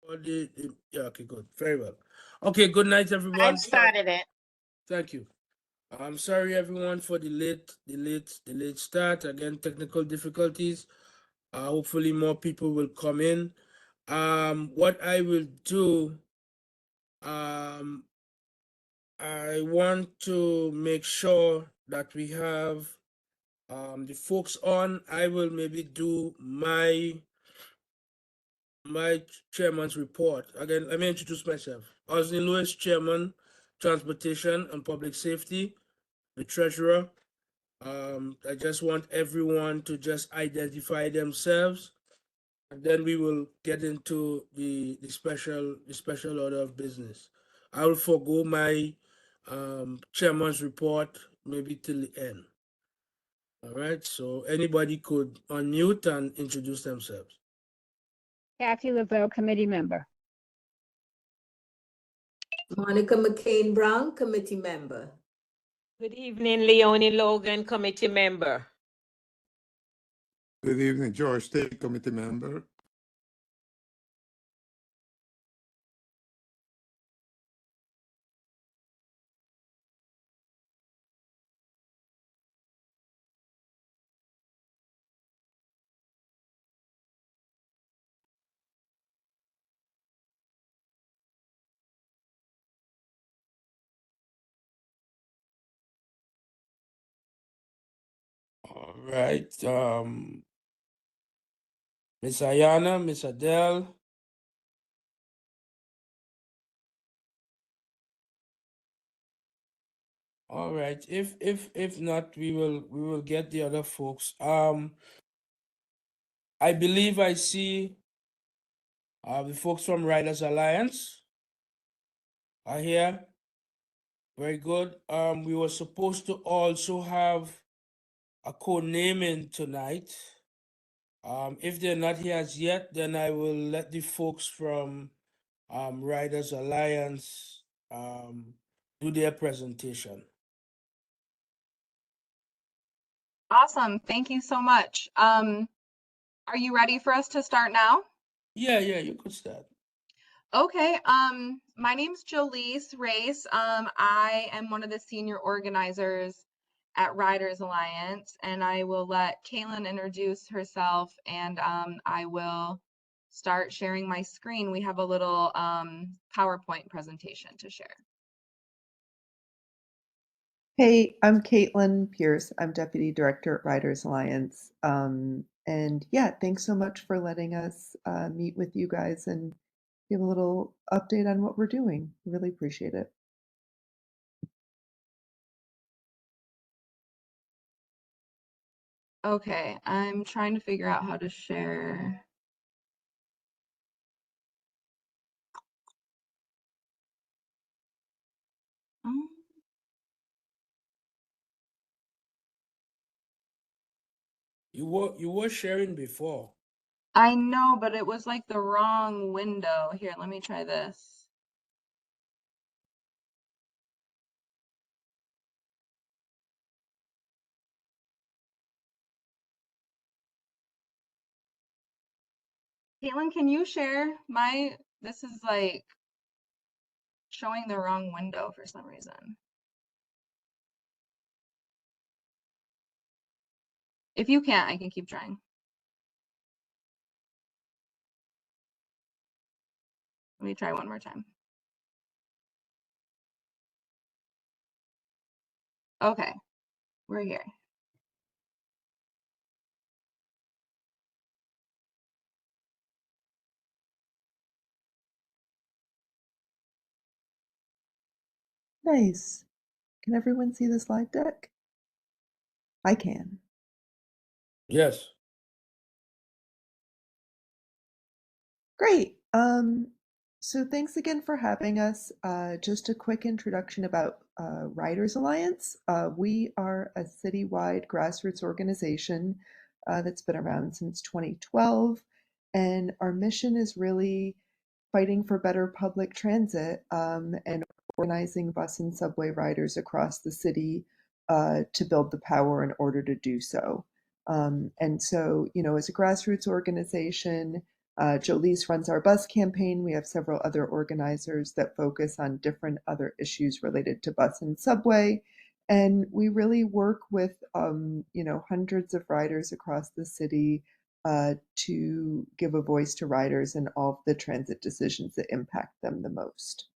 Yeah, okay, good. Very well. Okay, good night, I everyone. started it. Thank you. I'm sorry, everyone, for the late start. Again, technical difficulties. Hopefully, more people will come in. What I will do, um, I want to make sure that we have the folks on. I will maybe do my chairman's report. Again, let me introduce myself. Osney Lewis, Chairman, Transportation and Public Safety, the Treasurer. I just want everyone to just identify themselves, and then we will get into the special order of business. I will forego my chairman's report maybe till the end. All right, so anybody could unmute and introduce themselves. Kathy Lavelle, committee member. Monica McCain Brown, committee member. Good evening, Leonie Logan, committee member. Good evening, George State Committee member. All right, Miss Ayana, Miss Adele. All right. If not, we will get the other folks. I believe I see the folks from Riders Alliance are here. Very good. We were supposed to also have a co-naming tonight. If they're not here as yet, then I will let the folks from Riders Alliance do their presentation. Awesome. Thank you so much. Are you ready for us to start now? Yeah, you could start. Okay. My name's Jolise Race. I am one of the senior organizers at Riders Alliance, and I will let Caitlin introduce herself, and I will start sharing my screen. We have a little PowerPoint presentation to share. Hey, I'm Caitlin Pierce. I'm Deputy Director at Riders Alliance. And yeah, thanks so much for letting us meet with you guys and give a little update on what we're doing. Really appreciate it. Okay, I'm trying to figure out how to share. You were sharing before. I know, but it was like the wrong window. Here, let me try this. Caitlin, can you share this is like showing the wrong window for some reason. If you can't, I can keep trying. Let me try one more time. Okay, we're here. Nice. Can everyone see the slide deck? I can. Yes. Great. So thanks again for having us. Just a quick introduction about Riders Alliance. We are a citywide grassroots organization that's been around since 2012, and our mission is really fighting for better public transit and organizing bus and subway riders across the city to build the power in order to do so. And so, as a grassroots organization, Jolise runs our bus campaign. We have several other organizers that focus on different other issues related to bus and subway. And we really work with, hundreds of riders across the city to give a voice to riders and all of the transit decisions that impact them the most.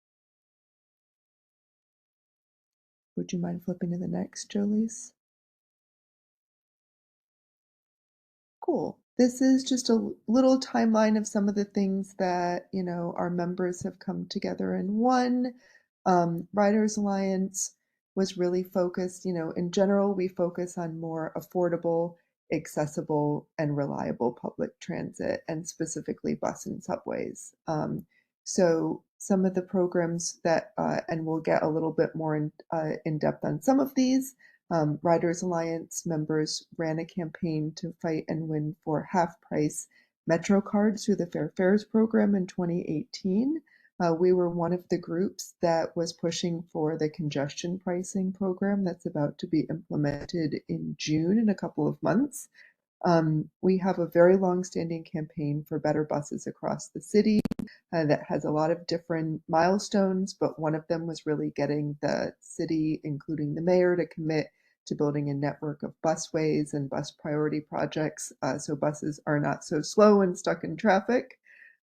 Would you mind flipping to the next, Jolise? Cool. This is just a little timeline of some of the things that, our members have come together in one. Riders Alliance was really focused, in general, we focus on more affordable, accessible, and reliable public transit, and specifically bus and subways. So some of the programs that, and we'll get a little bit more in depth on some of these, Riders Alliance members ran a campaign to fight and win for half-price Metro cards through the Fair Fares program in 2018. We were one of the groups that was pushing for the congestion pricing program that's about to be implemented in June in a couple of months. We have a very long-standing campaign for better buses across the city that has a lot of different milestones, but one of them was really getting the city, including the mayor, to commit to building a network of busways and bus priority projects so buses are not so slow and stuck in traffic.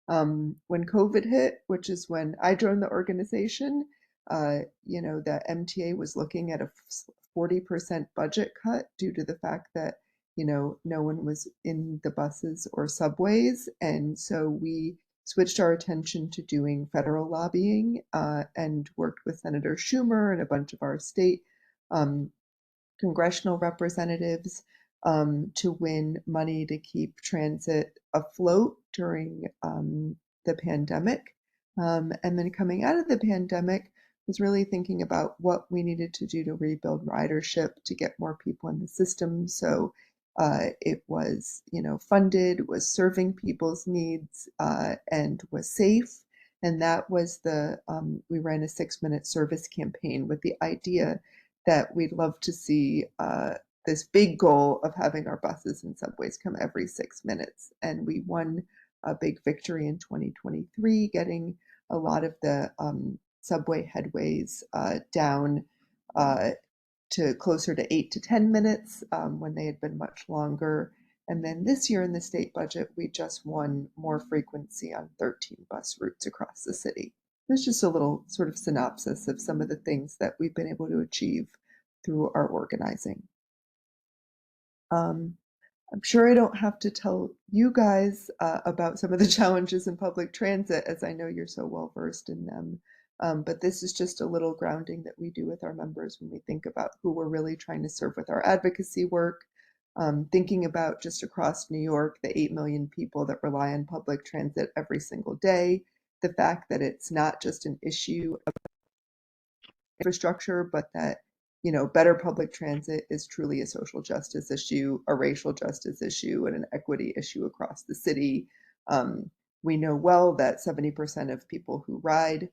When COVID hit, which is when I joined the organization, the MTA was looking at a 40% budget cut due to the fact that no one was in the buses or subways. And so we switched our attention to doing federal lobbying and worked with Senator Schumer and a bunch of our state congressional representatives to win money to keep transit afloat during the pandemic. And then coming out of the pandemic, was really thinking about what we needed to do to rebuild ridership to get more people in the system. So it was, funded, was serving people's needs, and was safe. And that was we ran a 6-minute service campaign with the idea that we'd love to see this big goal of having our buses and subways come every 6 minutes. And we won a big victory in 2023, getting a lot of the subway headways down to closer to 8 to 10 minutes when they had been much longer. And then this year in the state budget, we just won more frequency on 13 bus routes across the city. There's just a little sort of synopsis of some of the things that we've been able to achieve through our organizing. I'm sure I don't have to tell you guys about some of the challenges in public transit, as I know you're so well versed in them. But this is just a little grounding that we do with our members when we think about who we're really trying to serve with our advocacy work. Thinking about just across New York, the 8 million people that rely on public transit every single day, the fact that it's not just an issue of infrastructure, but that better public transit is truly a social justice issue, a racial justice issue, and an equity issue across the city. We know well that 70% of people who ride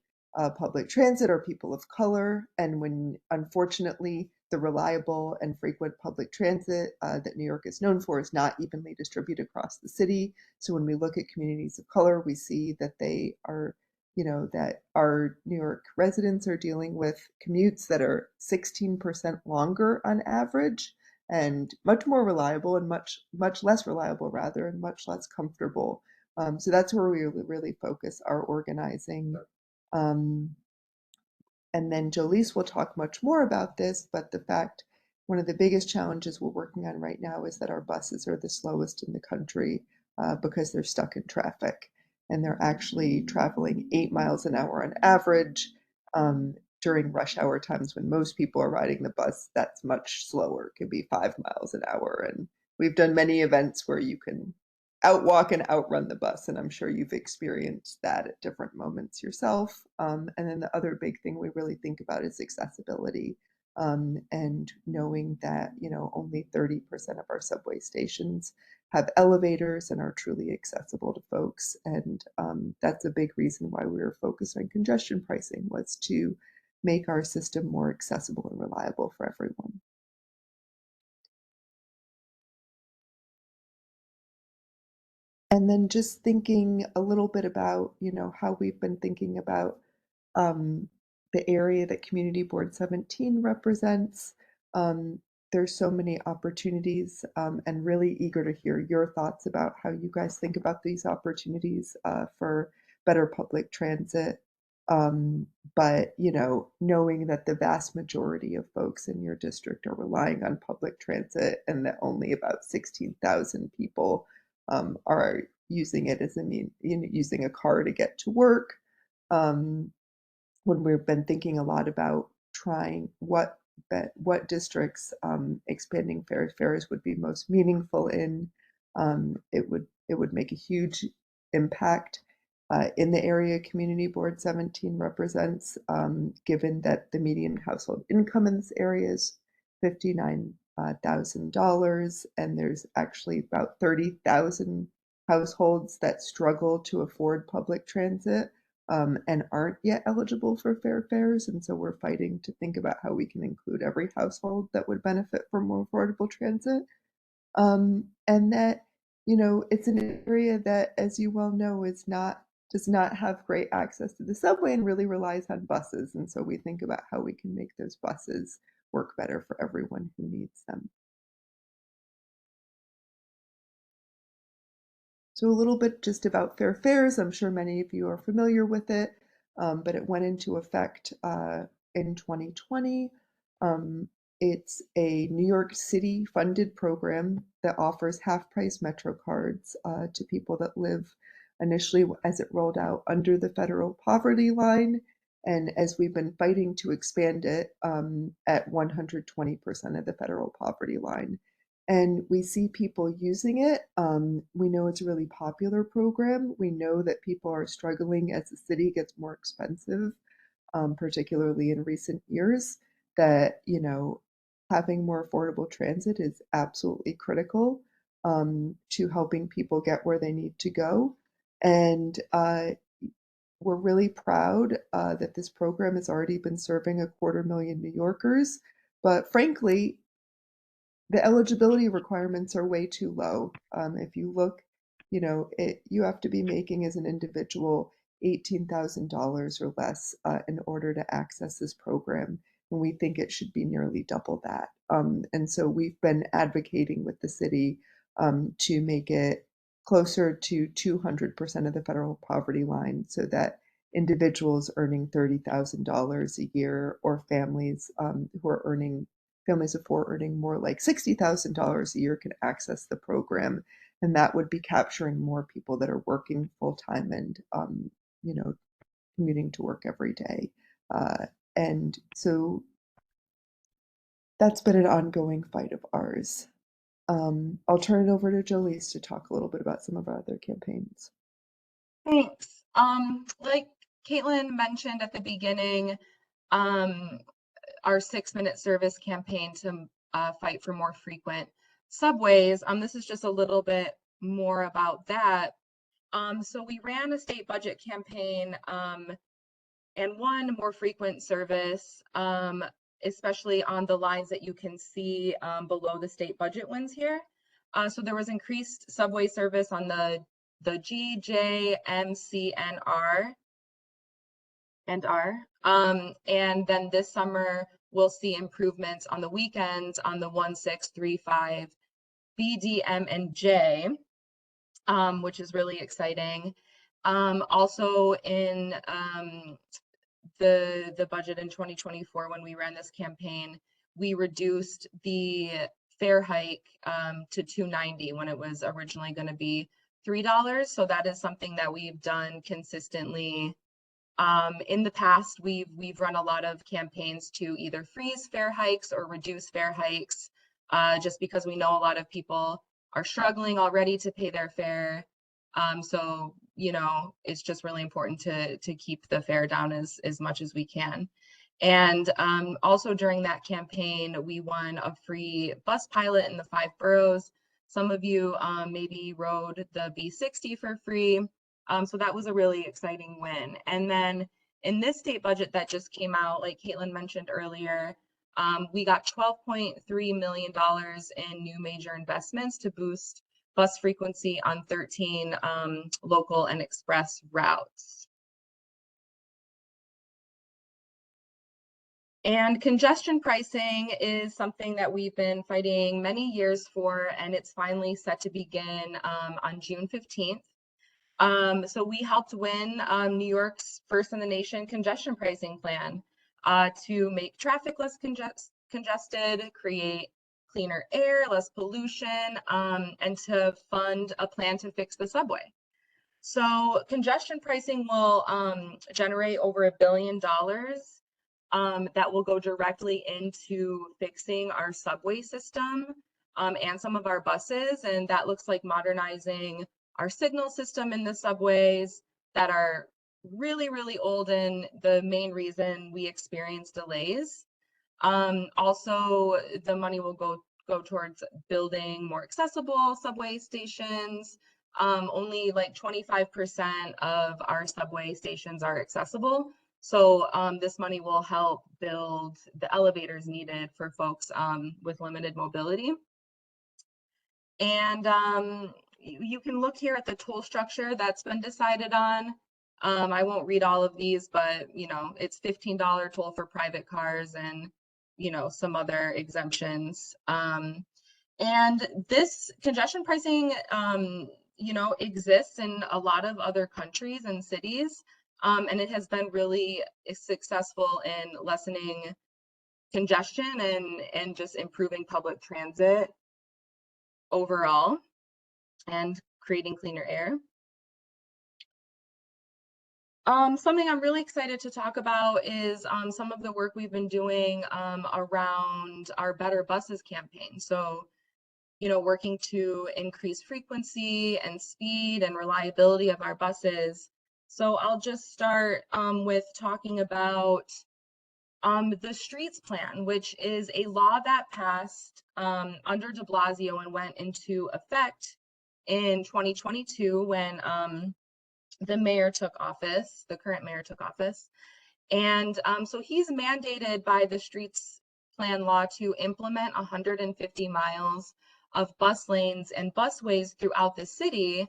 public transit are people of color, and when unfortunately the reliable and frequent public transit that New York is known for is not evenly distributed across the city. So when we look at communities of color, we see that they are that our New York residents are dealing with commutes that are 16% longer on average and much more reliable and much less reliable rather, and much less comfortable. So that's where we really focus our organizing. And then Jolise will talk much more about this, but one of the biggest challenges we're working on right now is that our buses are the slowest in the country because they're stuck in traffic. And they're actually traveling 8 miles an hour on average during rush hour times when most people are riding the bus. That's much slower. It can be 5 miles an hour. And we've done many events where you can outwalk and outrun the bus. And I'm sure you've experienced that at different moments yourself. And then the other big thing we really think about is accessibility. And knowing that, only 30% of our subway stations have elevators and are truly accessible to folks. And that's a big reason why we were focused on congestion pricing, was to make our system more accessible and reliable for everyone. And then just thinking a little bit about, how we've been thinking about the area that Community Board 17 represents. There's so many opportunities, and really eager to hear your thoughts about how you guys think about these opportunities for better public transit. But, knowing that the vast majority of folks in your district are relying on public transit and that only about 16,000 people are using it as using a car to get to work. When we've been thinking a lot about trying what districts expanding fares would be most meaningful in, it would make a huge impact in the area Community Board 17 represents, given that the median household income in this area is $59,000, and there's actually about 30,000 households that struggle to afford public transit and aren't yet eligible for fair fares. And so we're fighting to think about how we can include every household that would benefit from more affordable transit. And that, it's an area that, as you well know, does not have great access to the subway and really relies on buses. And so we think about how we can make those buses work better for everyone who needs them. So a little bit just about fair fares. I'm sure many of you are familiar with it, but it went into effect in 2020. It's a New York City funded program that offers half-price Metro cards to people that live initially, as it rolled out, under the federal poverty line. And as we've been fighting to expand it at 120% of the federal poverty line. And we see people using it. We know it's a really popular program. We know that people are struggling as the city gets more expensive, particularly in recent years, that, having more affordable transit is absolutely critical to helping people get where they need to go. And we're really proud that this program has already been serving 250,000 New Yorkers. But frankly, the eligibility requirements are way too low. If you look, you have to be making as an individual $18,000 or less in order to access this program. And we think it should be nearly double that. And so we've been advocating with the city to make it closer to 200% of the federal poverty line so that individuals earning $30,000 a year or families who are families of four earning more like $60,000 a year can access the program. And that would be capturing more people that are working full time and, commuting to work every day. And so that's been an ongoing fight of ours. I'll turn it over to Jolise to talk a little bit about some of our other campaigns. Thanks. Like Caitlin mentioned at the beginning, our 6-minute service campaign to fight for more frequent subways. This is just a little bit more about that. So we ran a state budget campaign and won more frequent service, especially on the lines that you can see below the state budget wins here. So there was increased subway service on the G, J, M, C, and R. And then this summer, we'll see improvements on the weekends on the 1, 6, 3, 5, B, D, M, and J, which is really exciting. Also in the budget in 2024, when we ran this campaign, we reduced the fare hike to $2.90 when it was originally going to be $3. So that is something that we've done consistently. In the past, we've run a lot of campaigns to either freeze fare hikes or reduce fare hikes, just because we know a lot of people are struggling already to pay their fare. So, it's just really important to keep the fare down as much as we can. And also during that campaign, we won a free bus pilot in the 5 boroughs. Some of you maybe rode the B60 for free. So that was a really exciting win. And then in this state budget that just came out, like Caitlin mentioned earlier, we got $12.3 million in new major investments to boost bus frequency on 13 local and express routes. And congestion pricing is something that we've been fighting many years for, and it's finally set to begin on June 15th. So we helped win New York's first in the nation congestion pricing plan to make traffic less congested, create cleaner air, less pollution, and to fund a plan to fix the subway. So congestion pricing will generate over $1 billion that will go directly into fixing our subway system and some of our buses. And that looks like modernizing our signal system in the subways that are really, really old and the main reason we experience delays. Also, the money will go towards building more accessible subway stations. Only like 25% of our subway stations are accessible. So this money will help build the elevators needed for folks with limited mobility. And you can look here at the toll structure that's been decided on. I won't read all of these, but it's $15 toll for private cars and some other exemptions. And this congestion pricing exists in a lot of other countries and cities. And it has been really successful in lessening congestion and just improving public transit overall and creating cleaner air. Something I'm really excited to talk about is some of the work we've been doing around our Better Buses campaign. So, working to increase frequency and speed and reliability of our buses. So I'll just start with talking about the Streets Plan, which is a law that passed under de Blasio and went into effect in 2022 when the mayor took office, the current mayor took office. And so he's mandated by the Streets Plan law to implement 150 miles of bus lanes and busways throughout the city,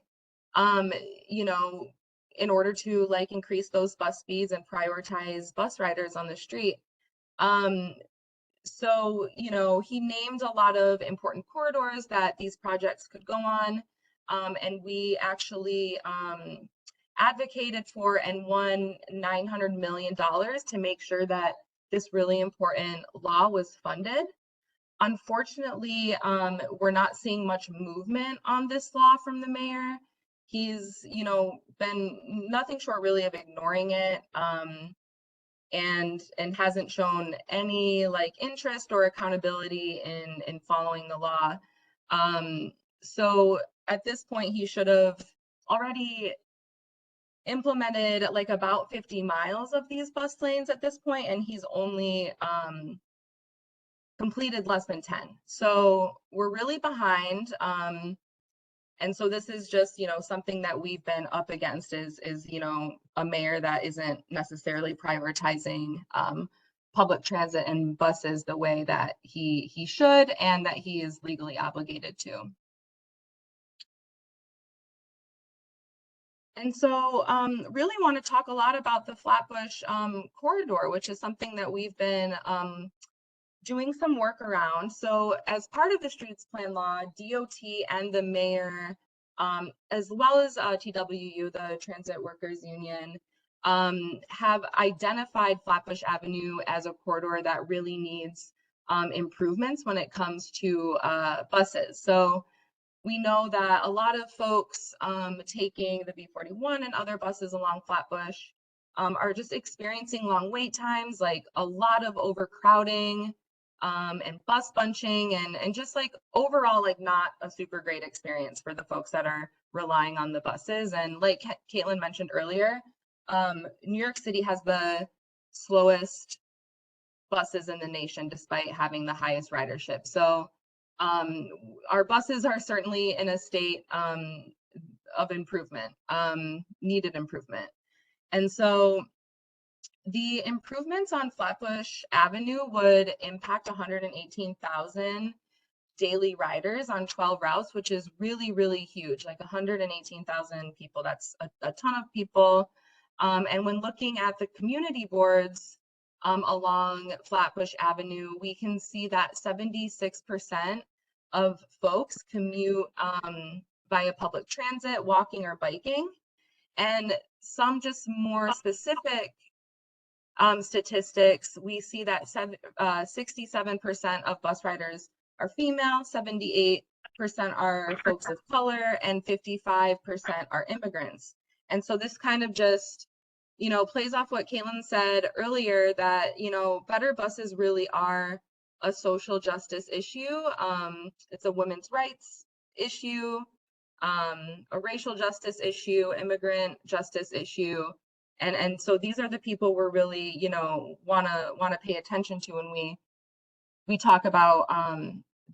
in order to increase those bus speeds and prioritize bus riders on the street. So, he named a lot of important corridors that these projects could go on. And we actually advocated for and won $900 million to make sure that this really important law was funded. Unfortunately, we're not seeing much movement on this law from the mayor. He's, been nothing short really of ignoring it, and hasn't shown any interest or accountability in following the law. So at this point, he should have already implemented about 50 miles of these bus lanes at this point, and he's only completed less than 10. So we're really behind. And so this is just, something that we've been up against is a mayor that isn't necessarily prioritizing public transit and buses the way that he should and that he is legally obligated to. And so really want to talk a lot about the Flatbush corridor, which is something that we've been doing some work around. So as part of the Streets Plan law, DOT and the mayor, as well as TWU, the Transit Workers Union, have identified Flatbush Avenue as a corridor that really needs improvements when it comes to buses. So we know that a lot of folks taking the B41 and other buses along Flatbush are just experiencing long wait times, a lot of overcrowding, and bus bunching and just overall not a super great experience for the folks that are relying on the buses. And like Caitlin mentioned earlier, New York City has the slowest buses in the nation despite having the highest ridership. So our buses are certainly in a state of improvement, needed improvement. And so the improvements on Flatbush Avenue would impact 118,000 daily riders on 12 routes, which is really, really huge, like 118,000 people. That's a ton of people. And when looking at the community boards along Flatbush Avenue, we can see that 76% of folks commute via public transit, walking, or biking. And some just more specific statistics, we see that 67% of bus riders are female, 78% are folks of color, and 55% are immigrants. And so this kind of just, you know, plays off what Caitlin said earlier, that, you know, better buses really are a social justice issue. It's a women's rights issue, a racial justice issue, immigrant justice issue. And so these are the people we're really, you know, wanna pay attention to when we talk about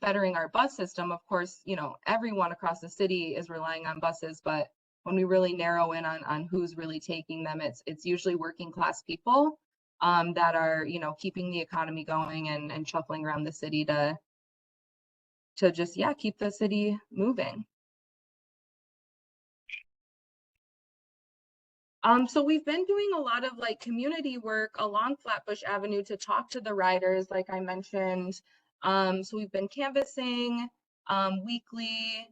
bettering our bus system. Of course, you know, everyone across the city is relying on buses, but when we really narrow in on who's really taking them, it's usually working class people that are, you know, keeping the economy going and shuffling around the city to just, yeah, keep the city moving. So we've been doing a lot of like community work along Flatbush Avenue to talk to the riders, like I mentioned. So we've been canvassing weekly,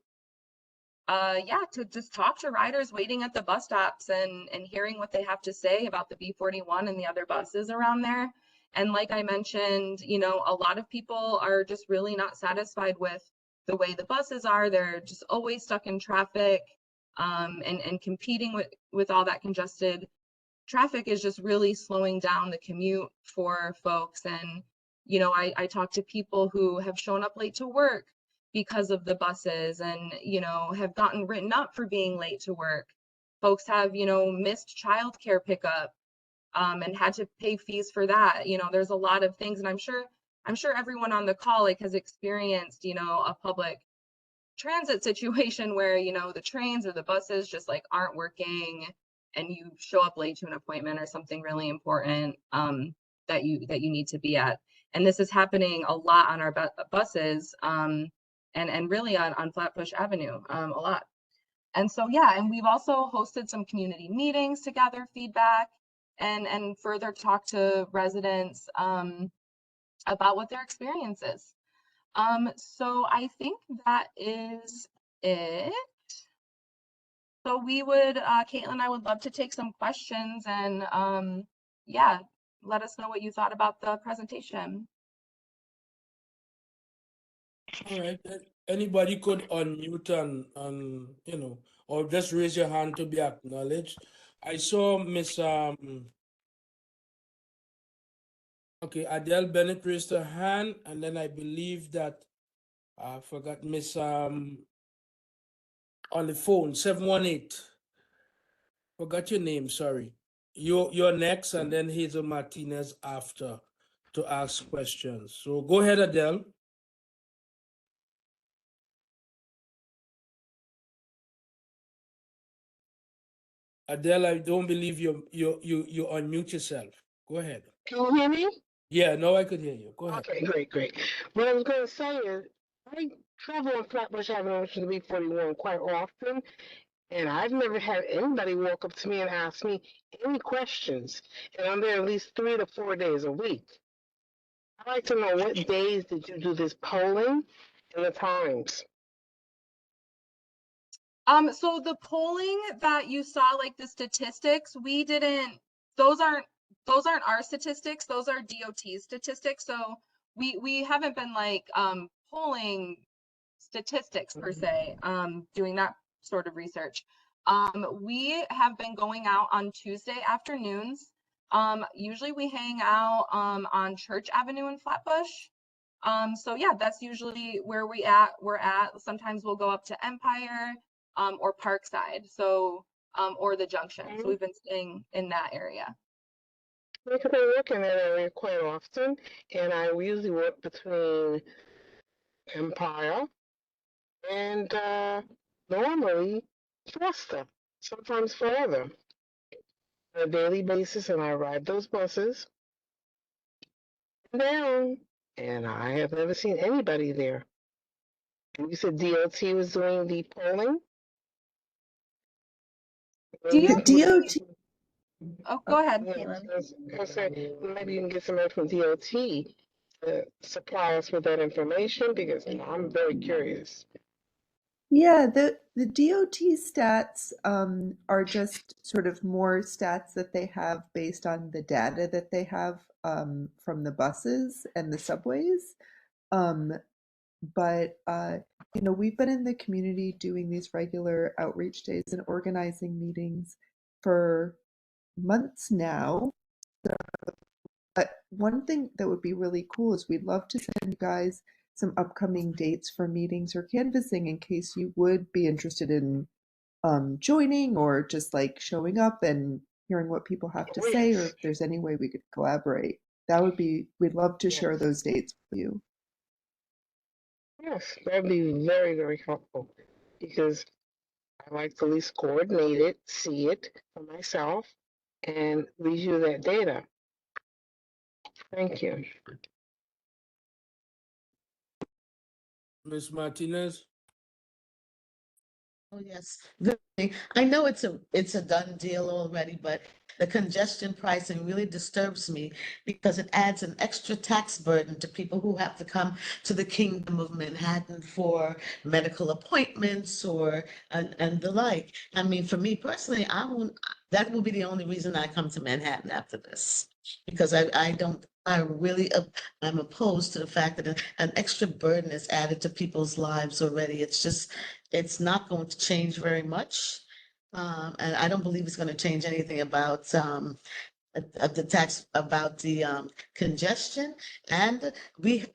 yeah, to just talk to riders waiting at the bus stops and hearing what they have to say about the B41 and the other buses around there. And like I mentioned, you know, a lot of people are just really not satisfied with the way the buses are. They're just always stuck in traffic. And competing with all that congested traffic is just really slowing down the commute for folks. And, you know, I talk to people who have shown up late to work because of the buses and, you know, have gotten written up for being late to work. Folks have, you know, missed childcare pickup and had to pay fees for that. You know, there's a lot of things, and I'm sure everyone on the call like has experienced, you know, a public transit situation where, you know, the trains or the buses just like aren't working and you show up late to an appointment or something really important that you need to be at. And this is happening a lot on our buses and really on Flatbush Avenue a lot. And so, yeah, and we've also hosted some community meetings to gather feedback and further talk to residents about what their experience is. So I think that is it. So we would, Caitlin, I would love to take some questions and yeah, let us know what you thought about the presentation. All right, anybody could unmute and you know, or just raise your hand to be acknowledged. I saw Miss okay, Adele Bennett raised her hand, and then I believe that I forgot Miss on the phone 718. Forgot your name, sorry. You're next, and then Hazel Martinez after to ask questions. So go ahead, Adele. Adele, I don't believe you unmute yourself. Go ahead. Can you hear me? Yeah, no, I could hear you. Go ahead. Okay, great. What I was going to say is, I travel on Flatbush Avenue to the B41 quite often, and I've never had anybody walk up to me and ask me any questions. And I'm there at least 3 to 4 days a week. I'd like to know, what days did you do this polling and the times? So the polling that you saw, like the statistics, we didn't, those aren't our statistics, those are DOT statistics. So we haven't been like polling statistics per se, doing that sort of research. We have been going out on Tuesday afternoons. Usually we hang out on Church Avenue in Flatbush. So yeah, that's usually where we're at. Sometimes we'll go up to Empire or Parkside, so or the Junction. So we've been staying in that area. Because I work in that area quite often, and I usually work between Empire and normally Foster, sometimes further, on a daily basis, and I ride those buses down, and I have never seen anybody there. And you said DOT was doing the polling? DOT DOT Oh, go ahead, Yeah, Caitlin. I said, maybe you can get somebody from DOT to supply us with that information because I'm very curious. Yeah, the DOT stats are just sort of more stats that they have based on the data that they have from the buses and the subways. But you know, we've been in the community doing these regular outreach days and organizing meetings for months now. But one thing that would be really cool is we'd love to send you guys some upcoming dates for meetings or canvassing in case you would be interested in joining or just like showing up and hearing what people have to Oh, say, or yes. if there's any way we could collaborate. That would be, we'd love to share Yes. those dates with you. Yes, that'd be very, very helpful because I like to at least coordinate it, see it for myself, and review that data. Thank you. Ms. Martinez? Oh, yes. Good thing. I know it's a done deal already, but the congestion pricing really disturbs me because it adds an extra tax burden to people who have to come to the Kingdom of Manhattan for medical appointments or and the like. I mean, for me personally, I won't, that will be the only reason I come to Manhattan after this. Because I don't, I really, I'm opposed to the fact that an extra burden is added to people's lives already. It's just, it's not going to change very much. And I don't believe it's going to change anything about the tax, about the congestion. And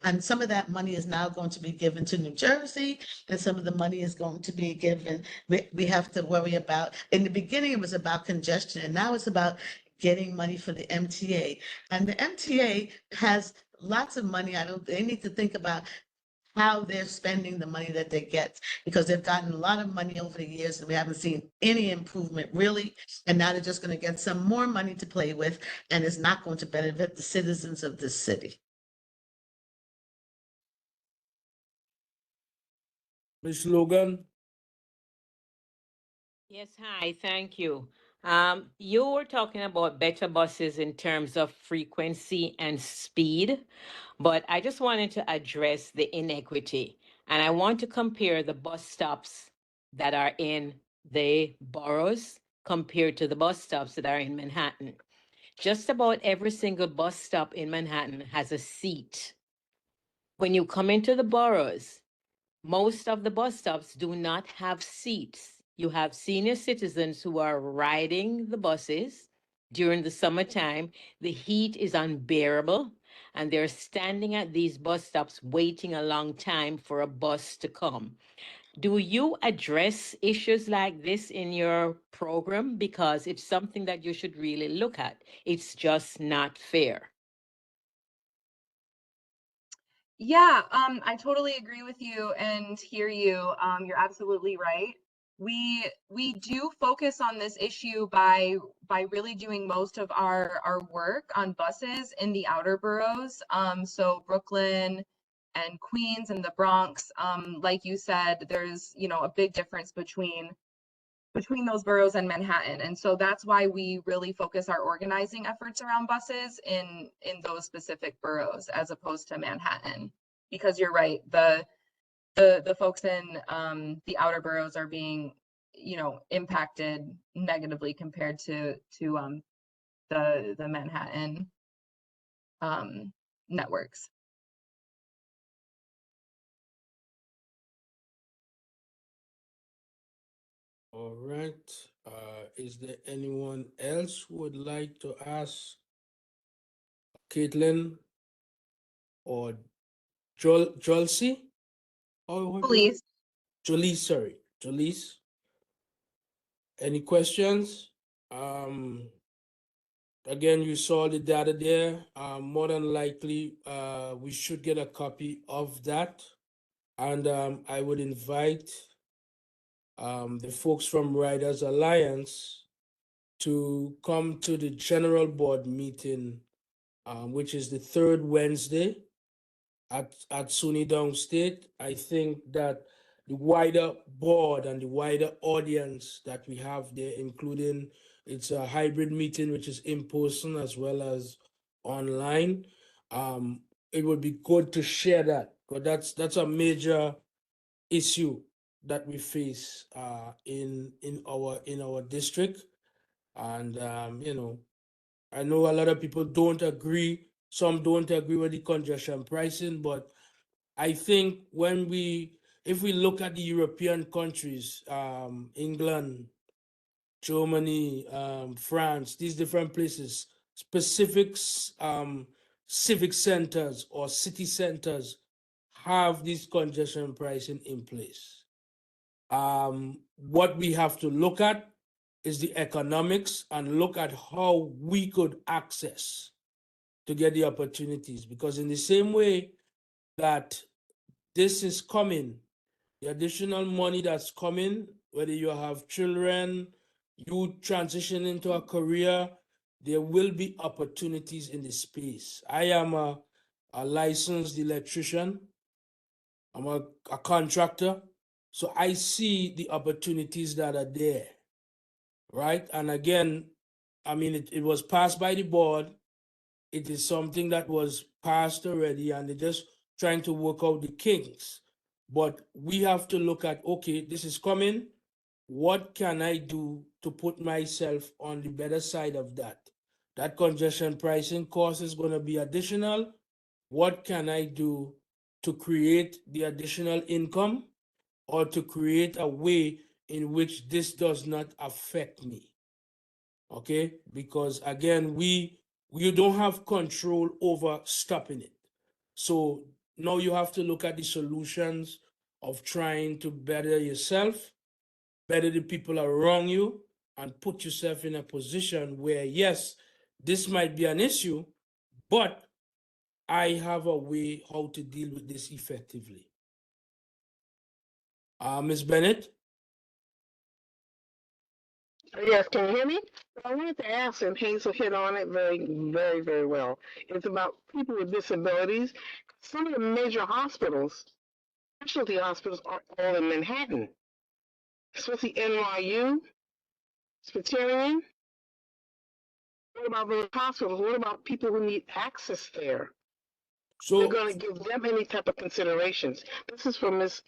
and some of that money is now going to be given to New Jersey, and some of the money is going to be given. We have to worry about, in the beginning, it was about congestion, and now it's about getting money for the MTA. And the MTA has lots of money. They need to think about how they're spending the money that they get, because they've gotten a lot of money over the years and we haven't seen any improvement really. And now they're just going to get some more money to play with, and it's not going to benefit the citizens of this city. Ms. Logan? Yes, hi, thank you. You were talking about better buses in terms of frequency and speed, but I just wanted to address the inequity. And I want to compare the bus stops that are in the boroughs compared to the bus stops that are in Manhattan. Just about every single bus stop in Manhattan has a seat. When you come into the boroughs, most of the bus stops do not have seats. You have senior citizens who are riding the buses during the summertime. The heat is unbearable, and they're standing at these bus stops waiting a long time for a bus to come. Do you address issues like this in your program? Because it's something that you should really look at. It's just not fair. Yeah, I totally agree with you and hear you. You're absolutely right. We do focus on this issue by really doing most of our work on buses in the outer boroughs. So Brooklyn and Queens and the Bronx. Like you said, there's, you know, a big difference between those boroughs and Manhattan. And so that's why we really focus our organizing efforts around buses in those specific boroughs as opposed to Manhattan. Because you're right, the folks in the outer boroughs are being, you know, impacted negatively compared to the Manhattan networks. All right. Is there anyone else who would like to ask Caitlin or Jolcy? Oh, Please. Jolise, sorry. Jolise. Any questions? Again, you saw the data there. More than likely, we should get a copy of that. And I would invite the folks from Riders Alliance to come to the general board meeting, which is the third Wednesday at SUNY Downstate. I think that the wider board and the wider audience that we have there, including it's a hybrid meeting, which is in person as well as online. It would be good to share that, because that's a major issue that we face in our district. And I know a lot of people don't agree. Some don't agree with the congestion pricing, but I think if we look at the European countries, England, Germany, France, these different places, specific civic centers or city centers have this congestion pricing in place. What we have to look at is the economics and look at how we could access to get the opportunities, because in the same way that this is coming, the additional money that's coming, whether you have children, you transition into a career, there will be opportunities in the space. I am a licensed electrician. I'm a contractor. So I see the opportunities that are there, right? And again, I mean, it was passed by the board. It is something that was passed already, and they're just trying to work out the kinks. But we have to look at, okay, this is coming. What can I do to put myself on the better side of that? That congestion pricing cost is going to be additional. What can I do to create the additional income, or to create a way in which this does not affect me? Okay, because again, you don't have control over stopping it. So now you have to look at the solutions of trying to better yourself, better the people around you, and put yourself in a position where, yes, this might be an issue, but I have a way how to deal with this effectively. Ms. Bennett? Yes, can you hear me? I wanted to ask, and Hazel hit on it very, very, very well. It's about people with disabilities. Some of the major hospitals, specialty hospitals, are all in Manhattan, especially NYU, Presbyterian. What about those hospitals? What about people who need access there? They're So, going to give them any type of considerations. This is from Ms.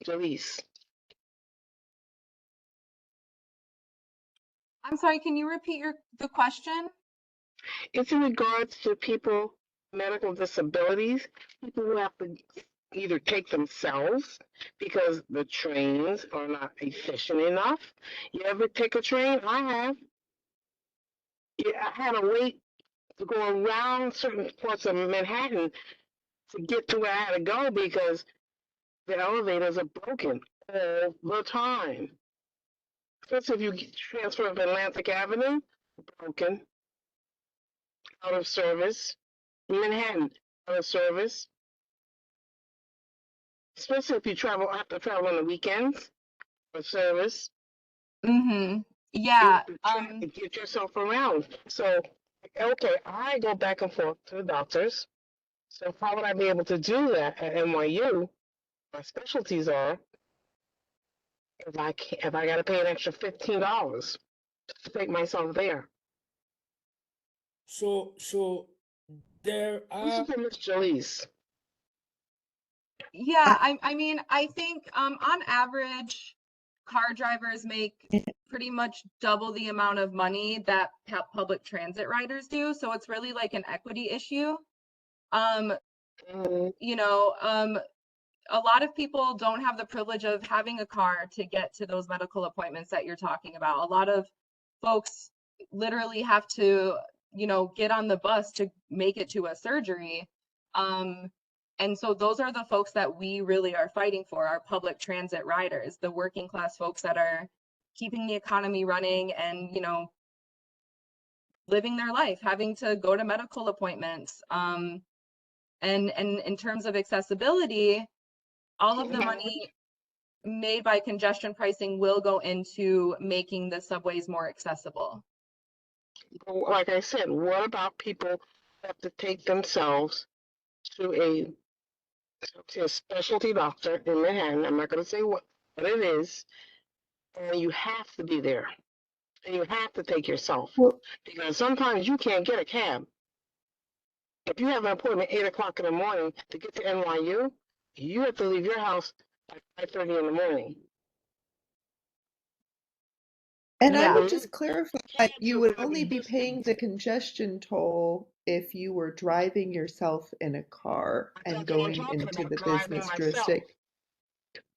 Jalise. I'm sorry, can you repeat the question? It's in regards to people with medical disabilities, people who have to either take themselves because the trains are not efficient enough. You ever take a train? I have. Yeah, I had to wait to go around certain parts of Manhattan to get to where I had to go because the elevators are broken all the time. Especially if you transfer from Atlantic Avenue, broken, out of service. Manhattan, out of service. Especially if you have to travel on the weekends for service. Mm-hmm. Yeah. To get yourself around. So, okay, I go back and forth to the doctors. So how would I be able to do that at NYU? My specialties are if I got to pay an extra $15 to take myself there. so there This are is from Miss Jalise. Yeah, I mean, I think on average, car drivers make pretty much double the amount of money that public transit riders do. So it's really like an equity issue. You know, a lot of people don't have the privilege of having a car to get to those medical appointments that you're talking about. A lot of folks literally have to, you know, get on the bus to make it to a surgery. And so those are the folks that we really are fighting for, our public transit riders, the working class folks that are keeping the economy running and, you know, living their life, having to go to medical appointments. And in terms of accessibility, all of the money made by congestion pricing will go into making the subways more accessible. Like I said, what about people who have to take themselves to a to a specialty doctor in Manhattan. I'm not going to say what it is. And you have to be there. And you have to take yourself. Well, Because sometimes you can't get a cab. If you have an appointment 8 o'clock in the morning to get to NYU, you have to leave your house at 5:30 in the morning. and I Yeah. would just clarify, Cabs you are would gonna only be paying the distant. congestion toll if you were driving yourself in a car and That's what I'm going talking into about, the driving business myself. jurisdiction.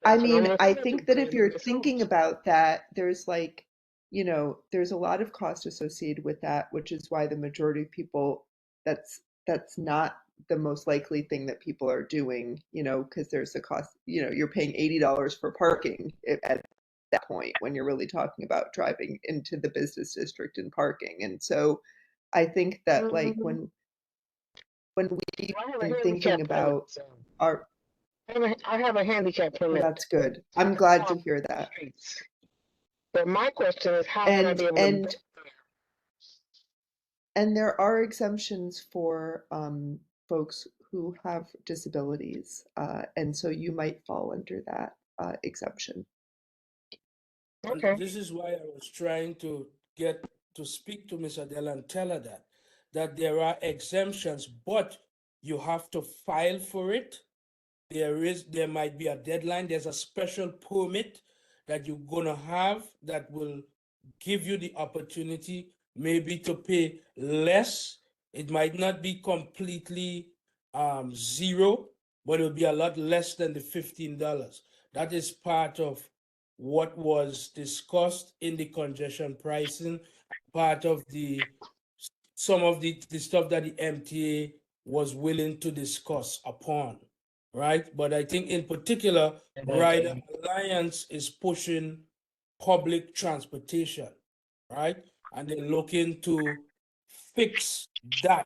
I That's what I'm mean, I referring to, think that if driving you're myself. thinking about that, there's like, there's a lot of cost associated with that, which is why the majority of people, that's not the most likely thing that people are doing, because there's the cost, you're paying $80 for parking at that point when you're really talking about driving into the business district and parking. And so I think that like Mhm. when we've I have a been handicap thinking permit, about so our, I have a handicap well, permit. that's good. So I I'm can glad to walk hear the that. streets. But my question is, how would I And be able to and get there? And there are exemptions for folks who have disabilities, and so you might fall under that exemption. And Okay. this is why I was trying to get to speak to Ms. Adela and tell her that there are exemptions, but you have to file for it. There might be a deadline. There's a special permit that you're gonna have that will give you the opportunity maybe to pay less. It might not be completely zero, but it'll be a lot less than the $15. That is part of what was discussed in the congestion pricing, part of some of the stuff that the MTA was willing to discuss upon, right? But I think in particular, Rider Alliance is pushing public transportation, right? And they're looking to fix that.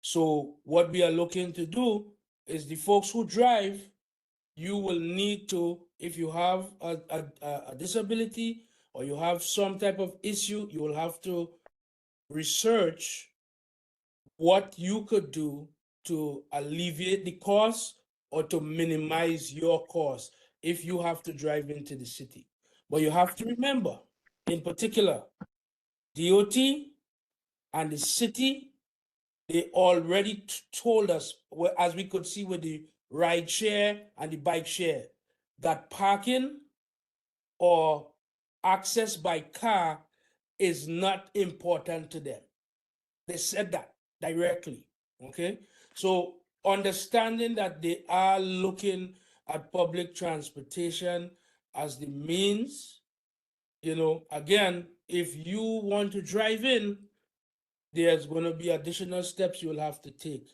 So what we are looking to do is the folks who drive, you will need to, if you have a disability or you have some type of issue, you will have to research what you could do to alleviate the cost or to minimize your cost if you have to drive into the city. But you have to remember, in particular, DOT and the city, they already told us, as we could see with the ride share and the bike share, that parking or access by car is not important to them. They said that directly, okay? So understanding that they are looking at public transportation as the means, again, if you want to drive in, there's going to be additional steps you'll have to take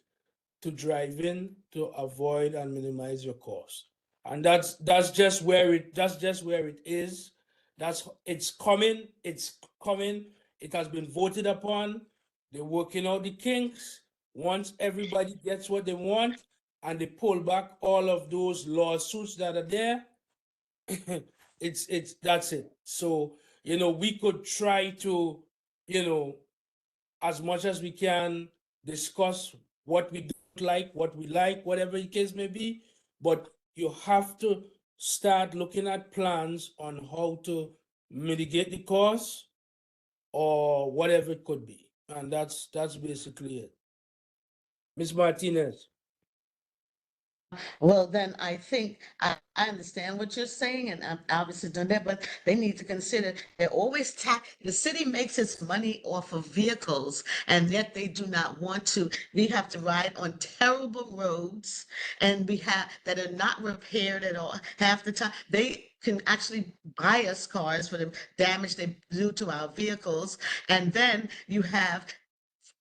to drive in to avoid and minimize your cost. And that's just where it is. It's coming. It has been voted upon. They're working out the kinks. Once everybody gets what they want and they pull back all of those lawsuits that are there, that's it. So, we could try to, as much as we can, discuss what we don't like, what we like, whatever the case may be, but you have to start looking at plans on how to mitigate the cost or whatever it could be. And that's basically it. Ms. Martinez. Well, then I think I understand what you're saying, and I'm obviously doing that, but they need to consider they're always the city makes its money off of vehicles, and yet they do not want to. We have to ride on terrible roads, and we have that are not repaired at all. Half the time, they can actually buy us cars for the damage they do to our vehicles, and then you have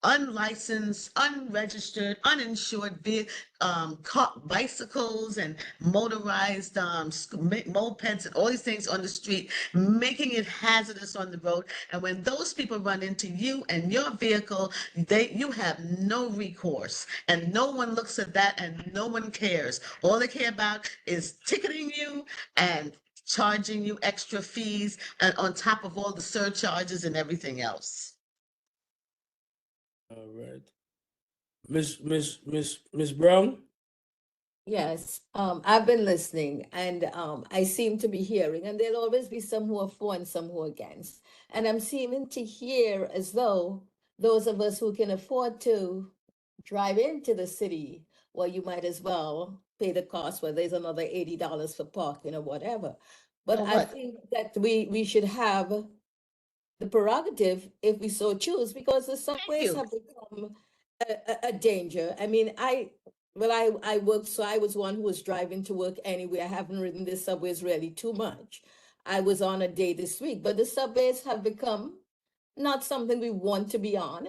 unlicensed, unregistered, uninsured bicycles and motorized mopeds and all these things on the street, making it hazardous on the road. And when those people run into you and your vehicle, you have no recourse, and no one looks at that, and no one cares. All they care about is ticketing you and charging you extra fees, and on top of all the surcharges and everything else. All right. Miss Brown? Yes, I've been listening and I seem to be hearing, and there'll always be some who are for and some who are against. And I'm seeming to hear as though those of us who can afford to drive into the city, well, you might as well pay the cost, whether it's another $80 for parking or whatever. But Or I what? think that we should have the prerogative if we so choose, because the subways you. have become a danger. I mean, I worked, so I was one who was driving to work anyway. I haven't ridden the subways really too much. I was on a day this week, but the subways have become not something we want to be on.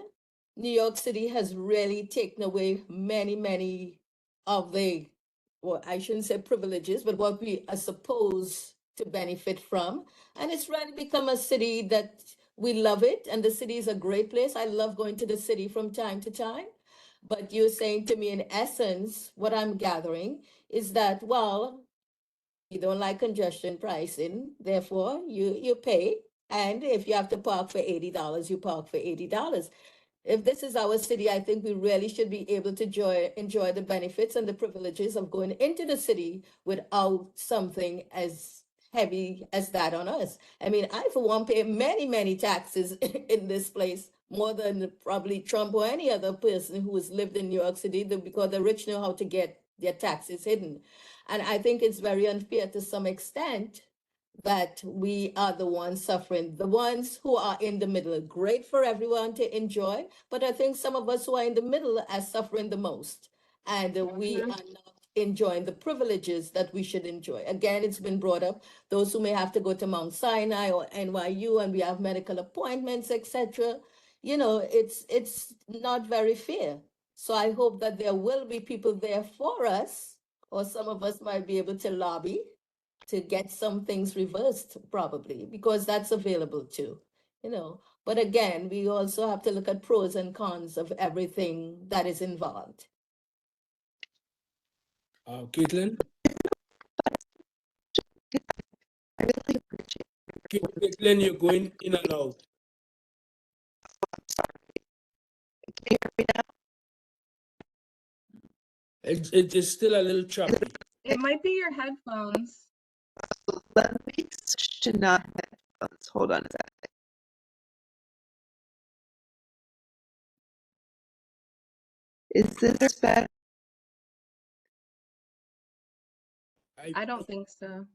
New York City has really taken away many of the, well, I shouldn't say privileges, but what we are supposed to benefit from. And it's really become a city that we love it. And the city is a great place. I love going to the city from time to time. But you're saying to me, in essence, what I'm gathering is that, well, you don't like congestion pricing, therefore you pay. And if you have to park for $80, you park for $80. If this is our city, I think we really should be able to enjoy the benefits and the privileges of going into the city without something as heavy as that on us. I mean, I, for one, pay many taxes in this place, more than probably Trump or any other person who has lived in New York City, because the rich know how to get their taxes hidden. And I think it's very unfair to some extent that we are the ones suffering, the ones who are in the middle. Great for everyone to enjoy, but I think some of us who are in the middle are suffering the most. And we are not enjoying the privileges that we should enjoy. Again, it's been brought up, those who may have to go to Mount Sinai or NYU and we have medical appointments, etc. You know, it's not very fair. So I hope that there will be people there for us, or some of us might be able to lobby to get some things reversed, probably, because that's available too, you know. But again, we also have to look at pros and cons of everything that is involved. Caitlin? I really appreciate Caitlin, you're going in and out. It is still a little choppy. It might be your headphones. let me should not headphones. Hold on a second. Is this better? I don't think so.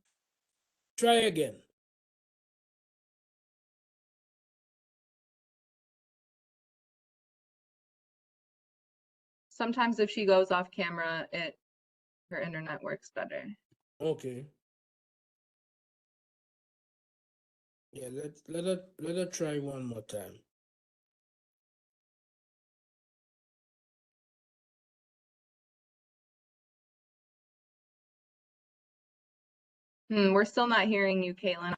Try again. Sometimes if she goes off camera, her internet works better. Okay. Yeah, let her try one more time. We're still not hearing you, Caitlin.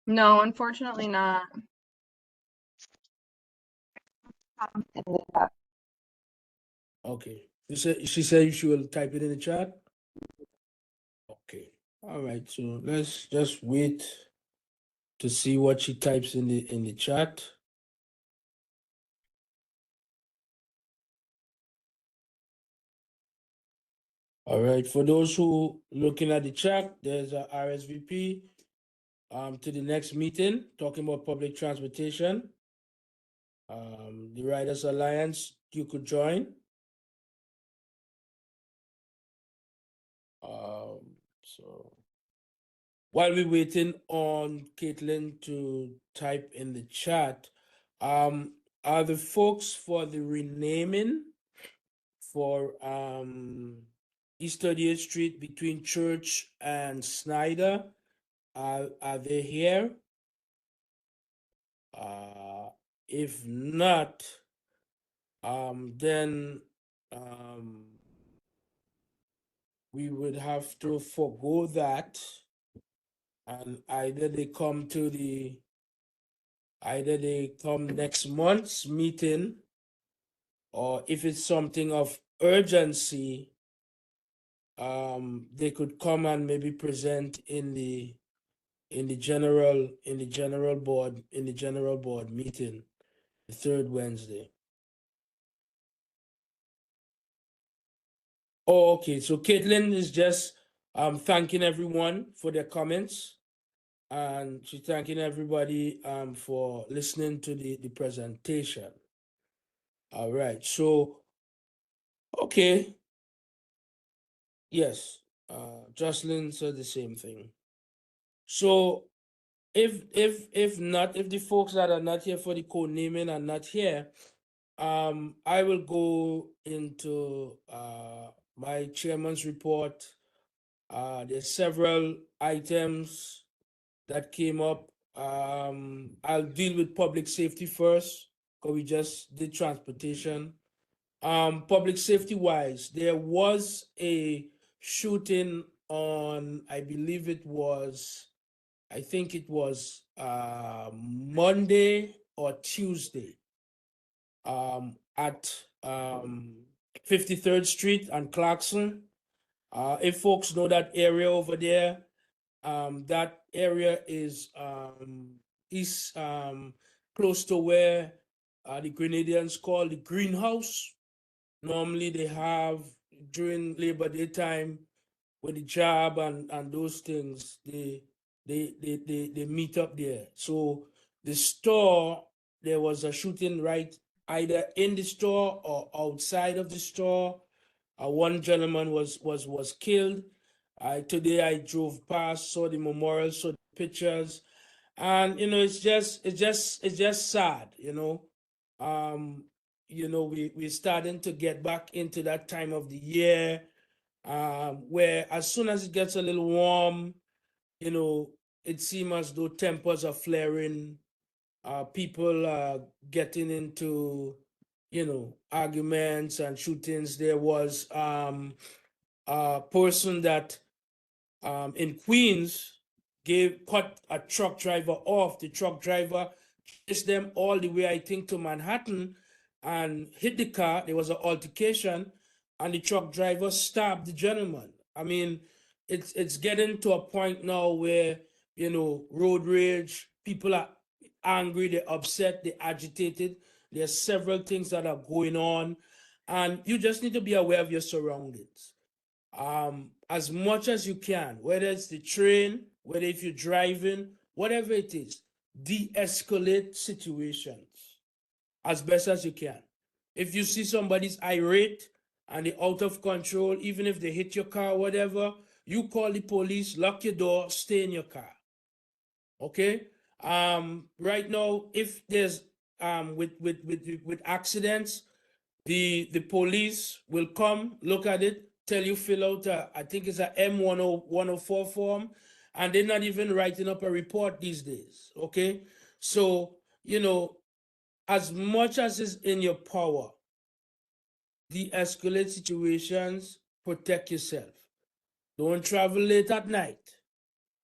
No, unfortunately not. Okay. She said she will type it in the chat. Okay. All right. So let's just wait to see what she types in the chat. All right. For those who looking at the chat, there's a RSVP to the next meeting talking about public transportation. The Riders Alliance, you could join. So while we're waiting on Caitlin to type in the chat, are the folks for the renaming for East 38th Street between Church and Snyder, are they here? If not, then we would have to forego that, and either they come next month's meeting, or if it's something of urgency, they could come and maybe present in the general board meeting, the third Wednesday. Oh, okay. So Caitlin is just thanking everyone for their comments, and she's thanking everybody for listening to the presentation. All right. So, okay. Yes. Jocelyn said the same thing. So if the folks that are not here for the code naming are not here, I will go into my chairman's report. There's several items that came up. I'll deal with public safety first, because we just did transportation. Public safety wise, there was a shooting on, I believe it was, I think it was Monday or Tuesday, at 53rd Street and Clarkson. If folks know that area over there, that area is close to where the Grenadians call the greenhouse. Normally they have, during Labor Day time, with the job and those things, they meet up there. So the store, there was a shooting right either in the store or outside of the store. One gentleman was killed. Today I drove past, saw the memorial, saw the pictures, and it's just sad, we're starting to get back into that time of the year, where as soon as it gets a little warm, it seems as though tempers are flaring, people are getting into, arguments and shootings. There was a person that in Queens cut a truck driver off. The truck driver chased them all the way, I think, to Manhattan and hit the car. There was an altercation, and the truck driver stabbed the gentleman. I mean, it's getting to a point now where, road rage, people are angry, they're upset, they're agitated. There's several things that are going on, and you just need to be aware of your surroundings. As much as you can, whether it's the train, whether if you're driving, whatever it is, de-escalate situations as best as you can. If you see somebody's irate and they're out of control, even if they hit your car, whatever, you call the police, lock your door, stay in your car. Okay? Right now, if there's with accidents, the police will come, look at it, tell you fill out I think it's a M104 form, and they're not even writing up a report these days. Okay, so as much as is in your power, de-escalate situations, protect yourself. Don't travel late at night.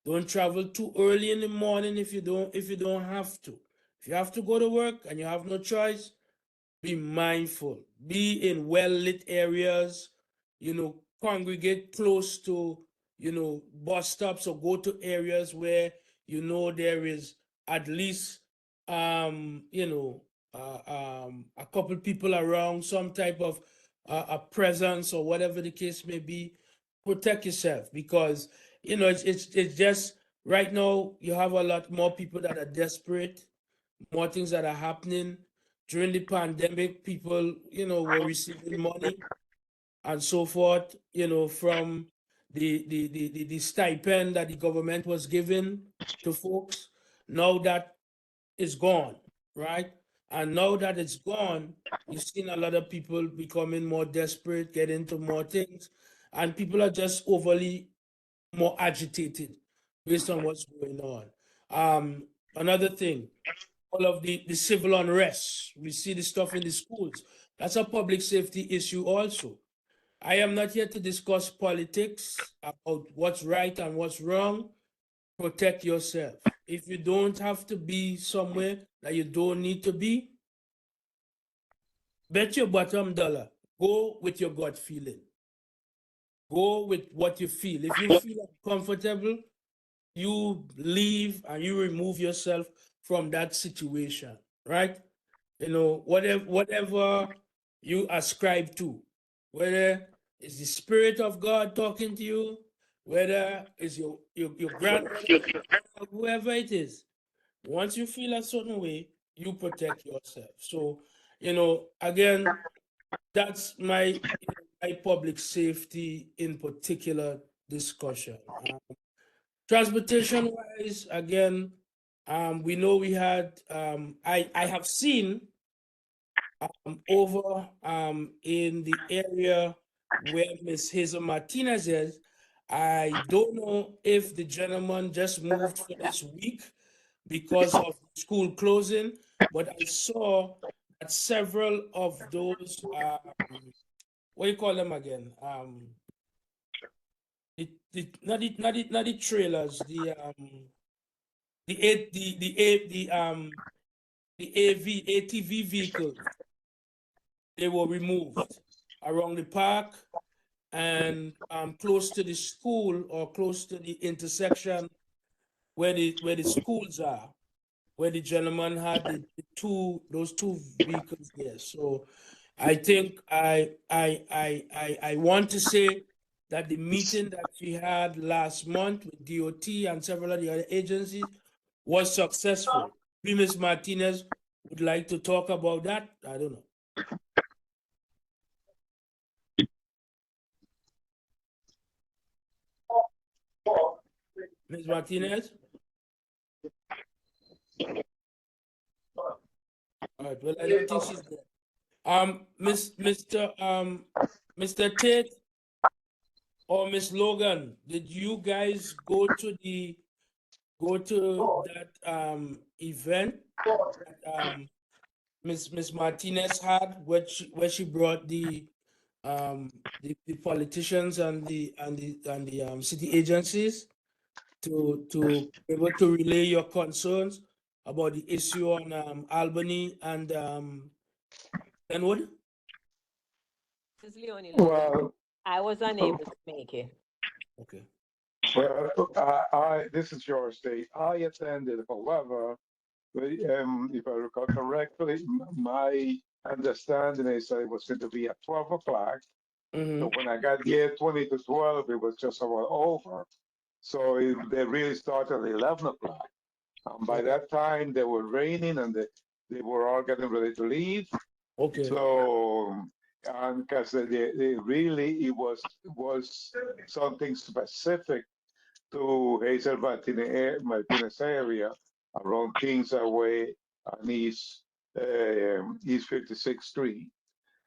Don't travel too early in the morning if you don't have to. If you have to go to work and you have no choice, be mindful. Be in well-lit areas, congregate close to, bus stops, or go to areas where there is at least a couple people around, some type of a presence, or whatever the case may be. Protect yourself, because it's just right now you have a lot more people that are desperate, more things that are happening. During the pandemic, people, were receiving money and so forth, from the stipend that the government was giving to folks. Now that is gone, right? And now that it's gone, you've seen a lot of people becoming more desperate, get into more things, and people are just overly more agitated based on what's going on. Another thing, all of the civil unrest, we see the stuff in the schools. That's a public safety issue also. I am not here to discuss politics about what's right and what's wrong. Protect yourself. If you don't have to be somewhere that you don't need to be, bet your bottom dollar, go with your gut feeling. go with what you feel. If you feel uncomfortable, you leave and you remove yourself from that situation, right? You know, whatever you ascribe to, whether it's the Spirit of God talking to you, whether it's your grandmother, whoever it is, once you feel a certain way, you protect yourself. So, you know, again, that's my public safety in particular discussion. Transportation wise, again, we know we had, I have seen over in the area where Miss Hazel Martinez is. I don't know if the gentleman just moved for this week because of school closing, but I saw that several of those, what do you call them again? Not the trailers, the ATV vehicles, they were removed around the park and close to the school or close to the intersection where the schools are, where the gentleman had those two vehicles there. So I think I want to say that the meeting that we had last month with DOT and several of the other agencies was successful. Ms. Martinez would like to talk about that. I don't know. Ms. Martinez? All right, well, I don't think she's there. Mr. Tate or Miss Logan, did you guys go to that event that Miss Martinez had, where she brought the politicians and the city agencies to be able to relay your concerns about the issue on Albany and Glenwood? Ms. Leonie Logan, Well, I was unable to make it. Okay. this is your state. I attended, however, if I recall correctly, my understanding is that it was going to be at 12 o'clock. Mm-hmm. So when I got here 20 to 12, it was just about over. So they really started at 11 o'clock. By that time, they were raining and they were all getting ready to leave. Okay. So, and because they really, it was something specific to Hazel Martinez area around Kingsway and East 56th Street.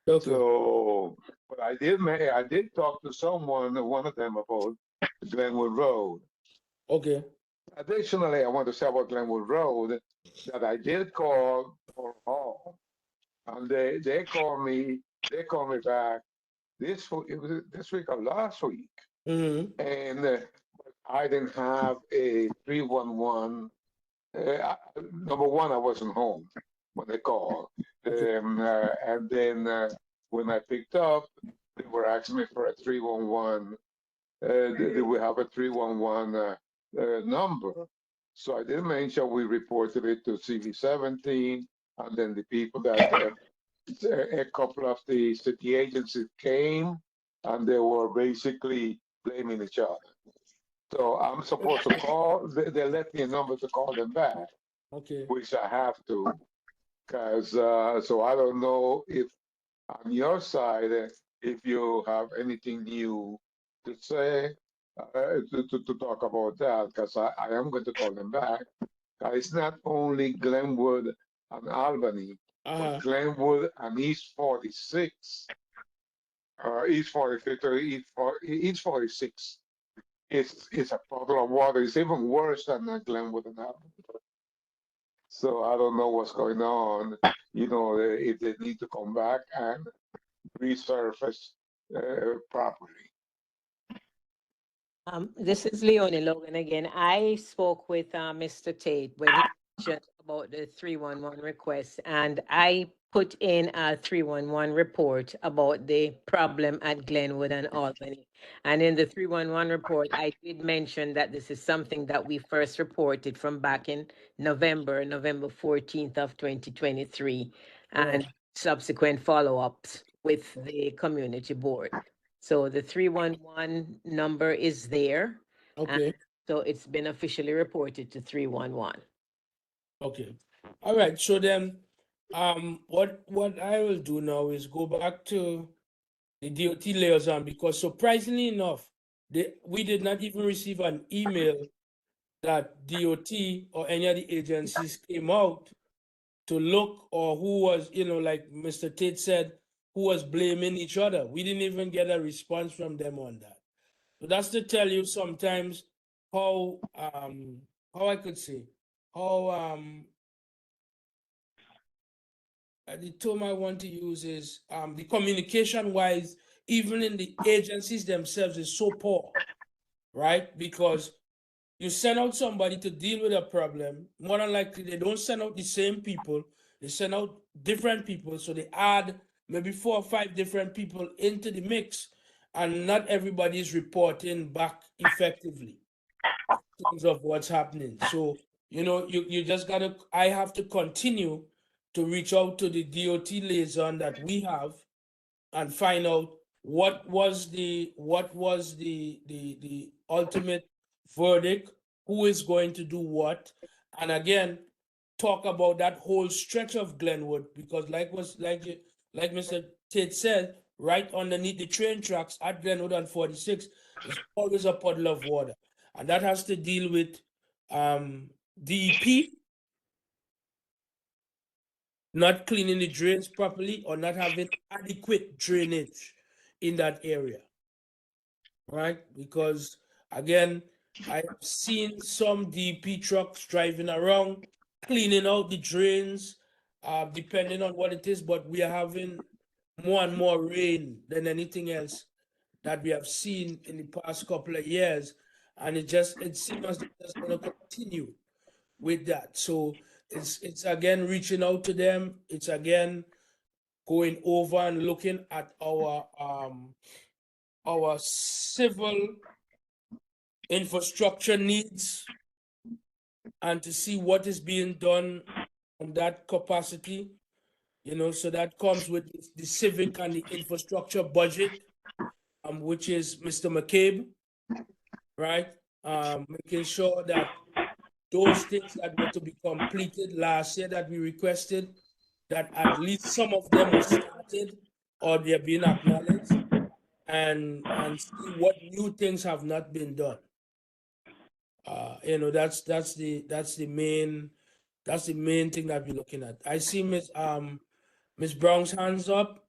Okay. So, but I did talk to one of them about Glenwood Road. Okay. Additionally, I want to say about Glenwood Road that I did call for home, and they called me back this week or last week, Mm-hmm. and I didn't have a 311. Number one, I wasn't home when they called, and then when I picked up, they were asking me for a 311. Did we have a 311 number? So I did mention we reported it to CV17, and then the people that a couple of the city agencies came, and they were basically blaming each other. So I'm supposed to call. They left me a number to call them back, Okay. which I have to, because so I don't know if on your side if you have anything new to say to talk about that, because I am going to call them back. It's not only Glenwood and Albany, but Glenwood and East 46, East 45, or East 46. It's a puddle of water. It's even worse than Glenwood and Albany. So I don't know what's going on. You know, if they need to come back and resurface properly. This is Leonie Logan again. I spoke with Mr. Tate when he mentioned about the 311 request, and I put in a 311 report about the problem at Glenwood and Albany. And in the 311 report, I did mention that this is something that we first reported from back in November 14th of 2023, and subsequent follow-ups with the community board. So the 311 number is there. Okay. So it's been officially reported to 311. Okay. All right. So then, what I will do now is go back to the DOT liaison, because surprisingly enough, we did not even receive an email that DOT or any of the agencies came out to look, or who was, like Mr. Tate said, who was blaming each other. We didn't even get a response from them on that. So that's to tell you sometimes how I could say, how the term I want to use is the communication wise, even in the agencies themselves, is so poor, right? Because you send out somebody to deal with a problem, more than likely they don't send out the same people, they send out different people. So they add maybe 4 or 5 different people into the mix, and not everybody is reporting back effectively in terms of what's happening. So, you just gotta, I have to continue to reach out to the DOT liaison that we have and find out what was the ultimate verdict, who is going to do what, and again talk about that whole stretch of Glenwood, because like Mr. Tate said, right underneath the train tracks at Glenwood and 46 is always a puddle of water, and that has to deal with DEP not cleaning the drains properly or not having adequate drainage in that area, right? Because again, I have seen some DP trucks driving around cleaning out the drains, depending on what it is, but we are having more and more rain than anything else that we have seen in the past couple of years, and it seems as though it's going to continue with that. So it's again reaching out to them. It's again going over and looking at our civil infrastructure needs, and to see what is being done on that capacity. So that comes with the civic and the infrastructure budget, which is Mr. McCabe, right? Making sure that those things that were to be completed last year that we requested, that at least some of them are started or they're being acknowledged, and see what new things have not been done. That's the main thing that we're looking at. I see Miss Brown's hands up.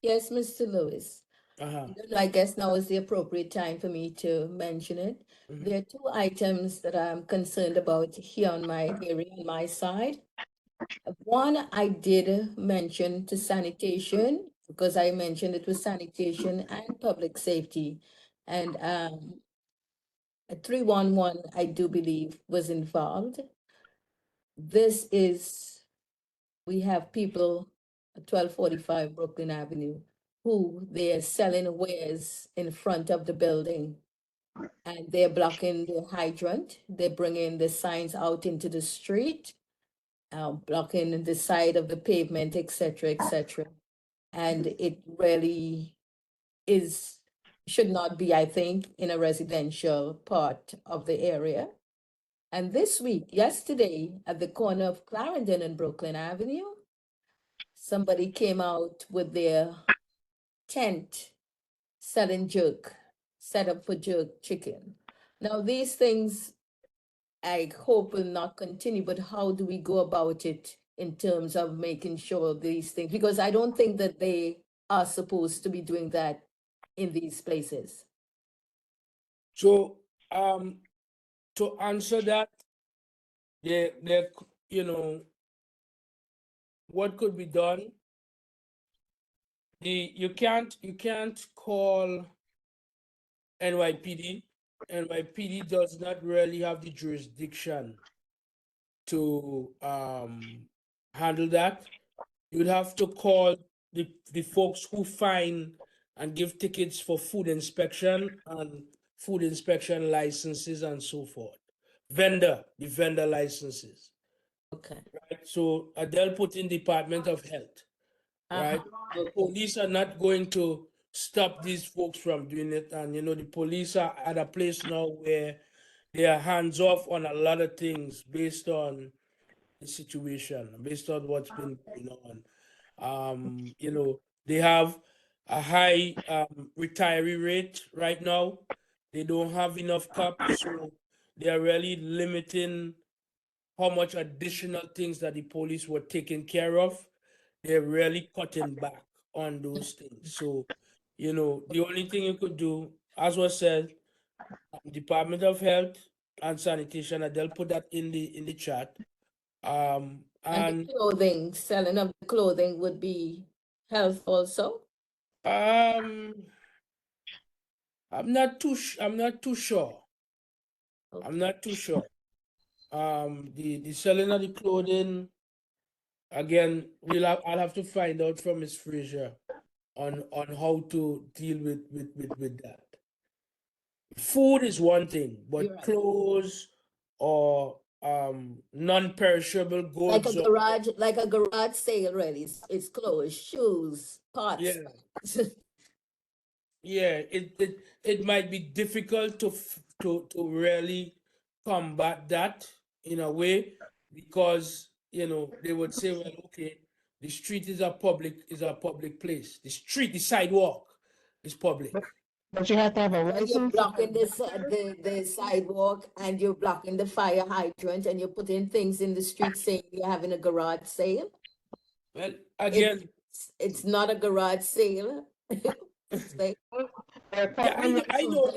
Yes, Mr. Lewis. Uh-huh. I guess now is the appropriate time for me to mention it. Mhm. There are 2 items that I'm concerned about here on my area, on my side. One, I did mention to sanitation, because I mentioned it was sanitation and public safety. And 311, I do believe, was involved. We have people at 1245 Brooklyn Avenue who they are selling wares in front of the building, and they're blocking the hydrant. They're bringing the signs out into the street, blocking the side of the pavement, etc., etc. And it really should not be, I think, in a residential part of the area. And this week, yesterday, at the corner of Clarendon and Brooklyn Avenue, somebody came out with their tent selling jerk, set up for jerk chicken. Now, these things I hope will not continue, but how do we go about it in terms of making sure these things? Because I don't think that they are supposed to be doing that in these places. So, to answer that, what could be done? You can't call NYPD. NYPD does not really have the jurisdiction to handle that, you'd have to call the folks who fine and give tickets for food inspection and food inspection licenses and so forth. The vendor licenses. Okay. Right? So they'll put in Department of Health, right? The police are not going to stop these folks from doing it. And the police are at a place now where they are hands off on a lot of things based on the situation, based on what's been going on. They have a high retiree rate right now. They don't have enough cops, so they are really limiting how much additional things that the police were taking care of. They're really cutting back on those things. So, the only thing you could do, as was said, Department of Health and Sanitation, and they'll put that in the chat. And And the clothing, selling of the clothing would be health also? I'm not too sure. I'm not too sure. The selling of the clothing, again, I'll have to find out from Ms. Fraser on how to deal with that. Food is one thing, but You're right. clothes or non-perishable Like goods, like a garage sale, really. It's clothes, shoes, pots. yeah. Yeah, it might be difficult to really combat that in a way, because they would say, well, okay, the street is a public place. The sidewalk is public. But you have to have a And you're license. blocking the sidewalk, and you're blocking the fire hydrant, and you're putting things in the street saying you're having a garage sale. Well, again, It's not a garage sale. It's like, yeah, I know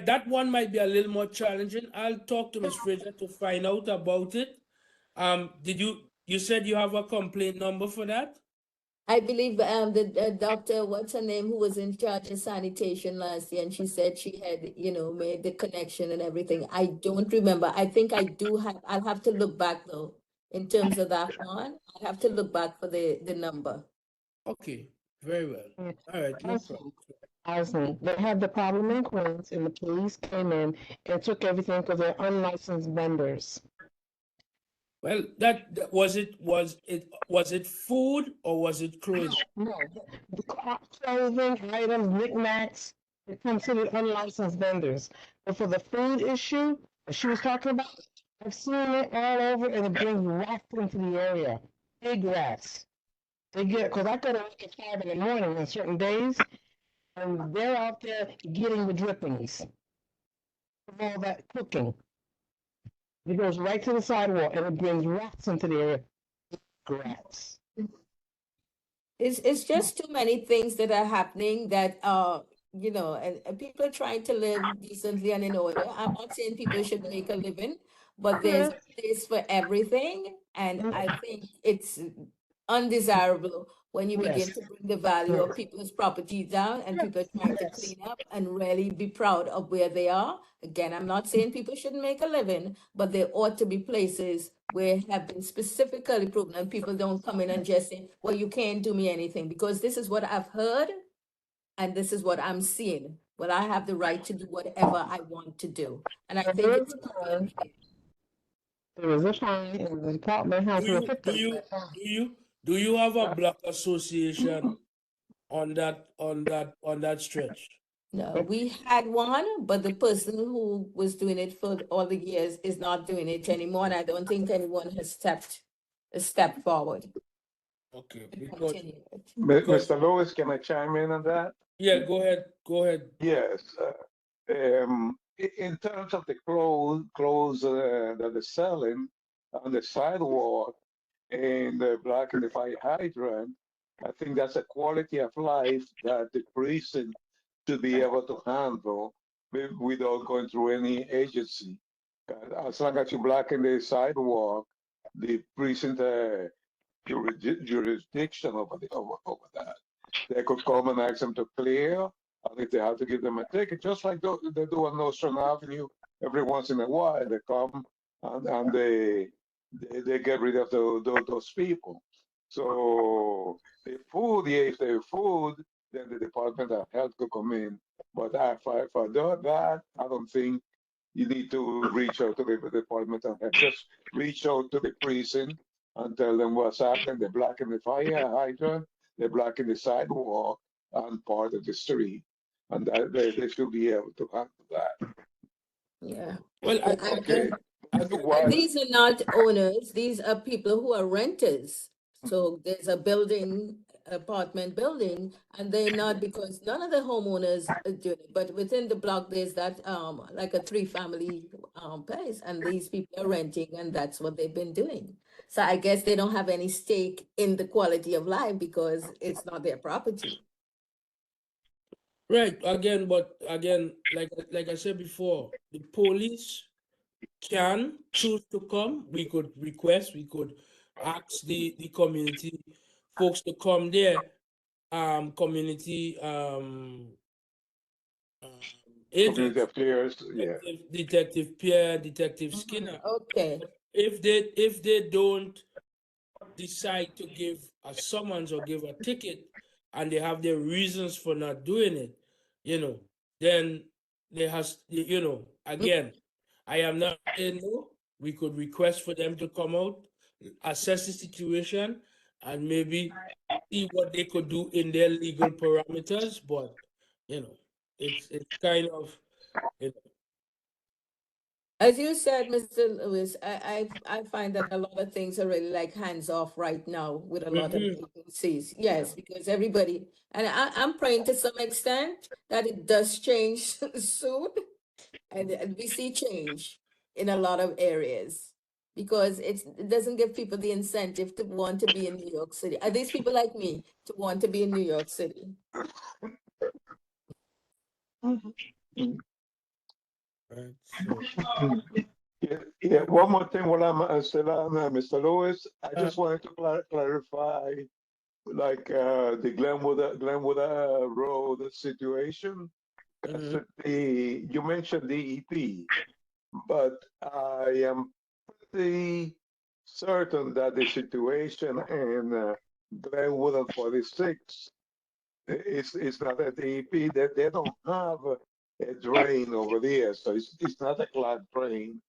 that one might be a little more challenging. I'll talk to Ms. Fraser to find out about it. You said you have a complaint number for that? I believe the doctor, what's her name, who was in charge of sanitation last year, and she said she had, made the connection and everything. I don't remember. I think I do have, I'll have to look back though, in terms of that one. I'll have to look back for the number. Okay, very well. Yeah. All right, no problem. Housing. They had the problem in Queens, and the police came in and took everything because they're unlicensed vendors. Well, was it food or was it clothing? No, the clothing items, knickknacks, it considered unlicensed vendors. But for the food issue that she was talking about, I've seen it all over, and it brings rats into the area. Big rats. They get, because I go to work at 5 in the morning on certain days, and they're out there getting the drippings of all that cooking. It goes right to the sidewalk, and it brings rats into the area. Rats. It's just too many things that are happening that and people are trying to live decently and in order. I'm not saying people should make a living, but there's a place for everything, and I think it's undesirable when you begin to bring the value of people's property down, and people are trying to clean up and really be proud of where they are. Again, I'm not saying people shouldn't make a living, but there ought to be places where have been specifically proven, and people don't come in and just say, well, you can't do me anything, because this is what I've heard and this is what I'm seeing. Well, I have the right to do whatever I want to do. And I think it's there is a fine, and the department has Do you have a block association on that stretch? No, we had one, but the person who was doing it for all the years is not doing it anymore, and I don't think anyone has stepped a step forward. Okay, to because continue it. Mr. Lewis, can I chime in on that? yeah, go ahead. Yes. In terms of the clothes that they're selling on the sidewalk and the black and the fire hydrant, I think that's a quality of life that the precinct should be able to handle without going through any agency. As long as you blacken the sidewalk, the precinct jurisdiction over that. They could come and ask them to clear, and if they have to give them a ticket, just like they do on Nostrand Avenue every once in a while, they come and they get rid of those people. So the food, yeah, if they food, then the Department of Health could come in. But for that, I don't think you need to reach out to the Department of Health. Just reach out to the precinct and tell them what's happening. They're blocking the fire hydrant, they're blocking the sidewalk and part of the street. And that they should be able to handle that. Yeah. Well, Okay. And Why? these are not owners, these are people who are renters. So there's a building, apartment building, and they're not, because none of the homeowners do it, but within the block, there's that, like a 3-family, place, and these people are renting, and that's what they've been doing. So I guess they don't have any stake in the quality of life because it's not their property. right, again, but again, like I said before, the police can choose to come. We could request, we could ask the community folks to come there. Community agents, Community affairs, yeah. Detective Pierre, Detective Skinner. Okay. If they don't decide to give a summons or give a ticket, and they have their reasons for not doing it, then there has, again, I am not saying no. We could request for them to come out, assess the situation, and maybe see what they could do in their legal parameters. But it's kind of, you know, As you said, Mr. Lewis, I find that a lot of things are really like hands off right now with a lot of agencies. Yes, because everybody, and I'm praying to some extent that it does change soon, and we see change in a lot of areas because it doesn't give people the incentive to want to be in New York City. Are these people like me to want to be in New York City? right, so, Yeah, one more thing while I'm still on, Mr. Lewis, I just wanted to clarify, like, the Glenwood Road situation. mhm. You mentioned DEP, but I am pretty certain that the situation in Glenwood and 46 is not a DEP. They don't have a drain over there, so it's not a clogged drain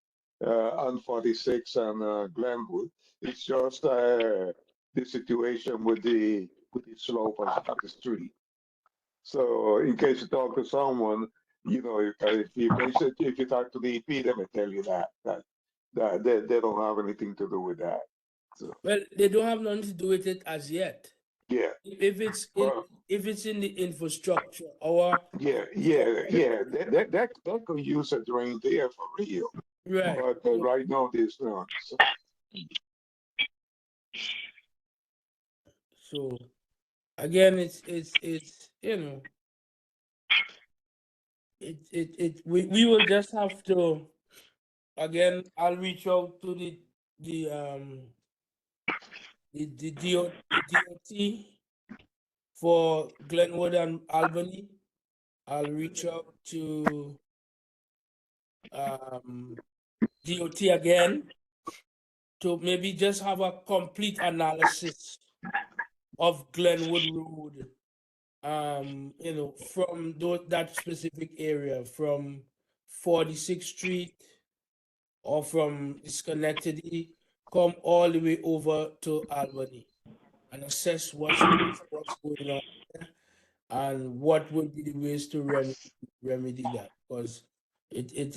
on 46 and Glenwood. It's just the situation with the slope of the street. So in case you talk to someone, if you talk to the EP, they may tell you that they don't have anything to do with that. So Well, they don't have nothing to do with it as yet. yeah, well, If it's in the infrastructure or They could use a drain there for real, right. but right now there's not. So again, it's we will just have to, again, I'll reach out to the DOT for Glenwood and Albany. I'll reach out to DOT again to maybe just have a complete analysis of Glenwood Road, from that specific area, from 46th Street or from Schenectady, come all the way over to Albany and assess what's going on there and what would be the ways to remedy that. Because it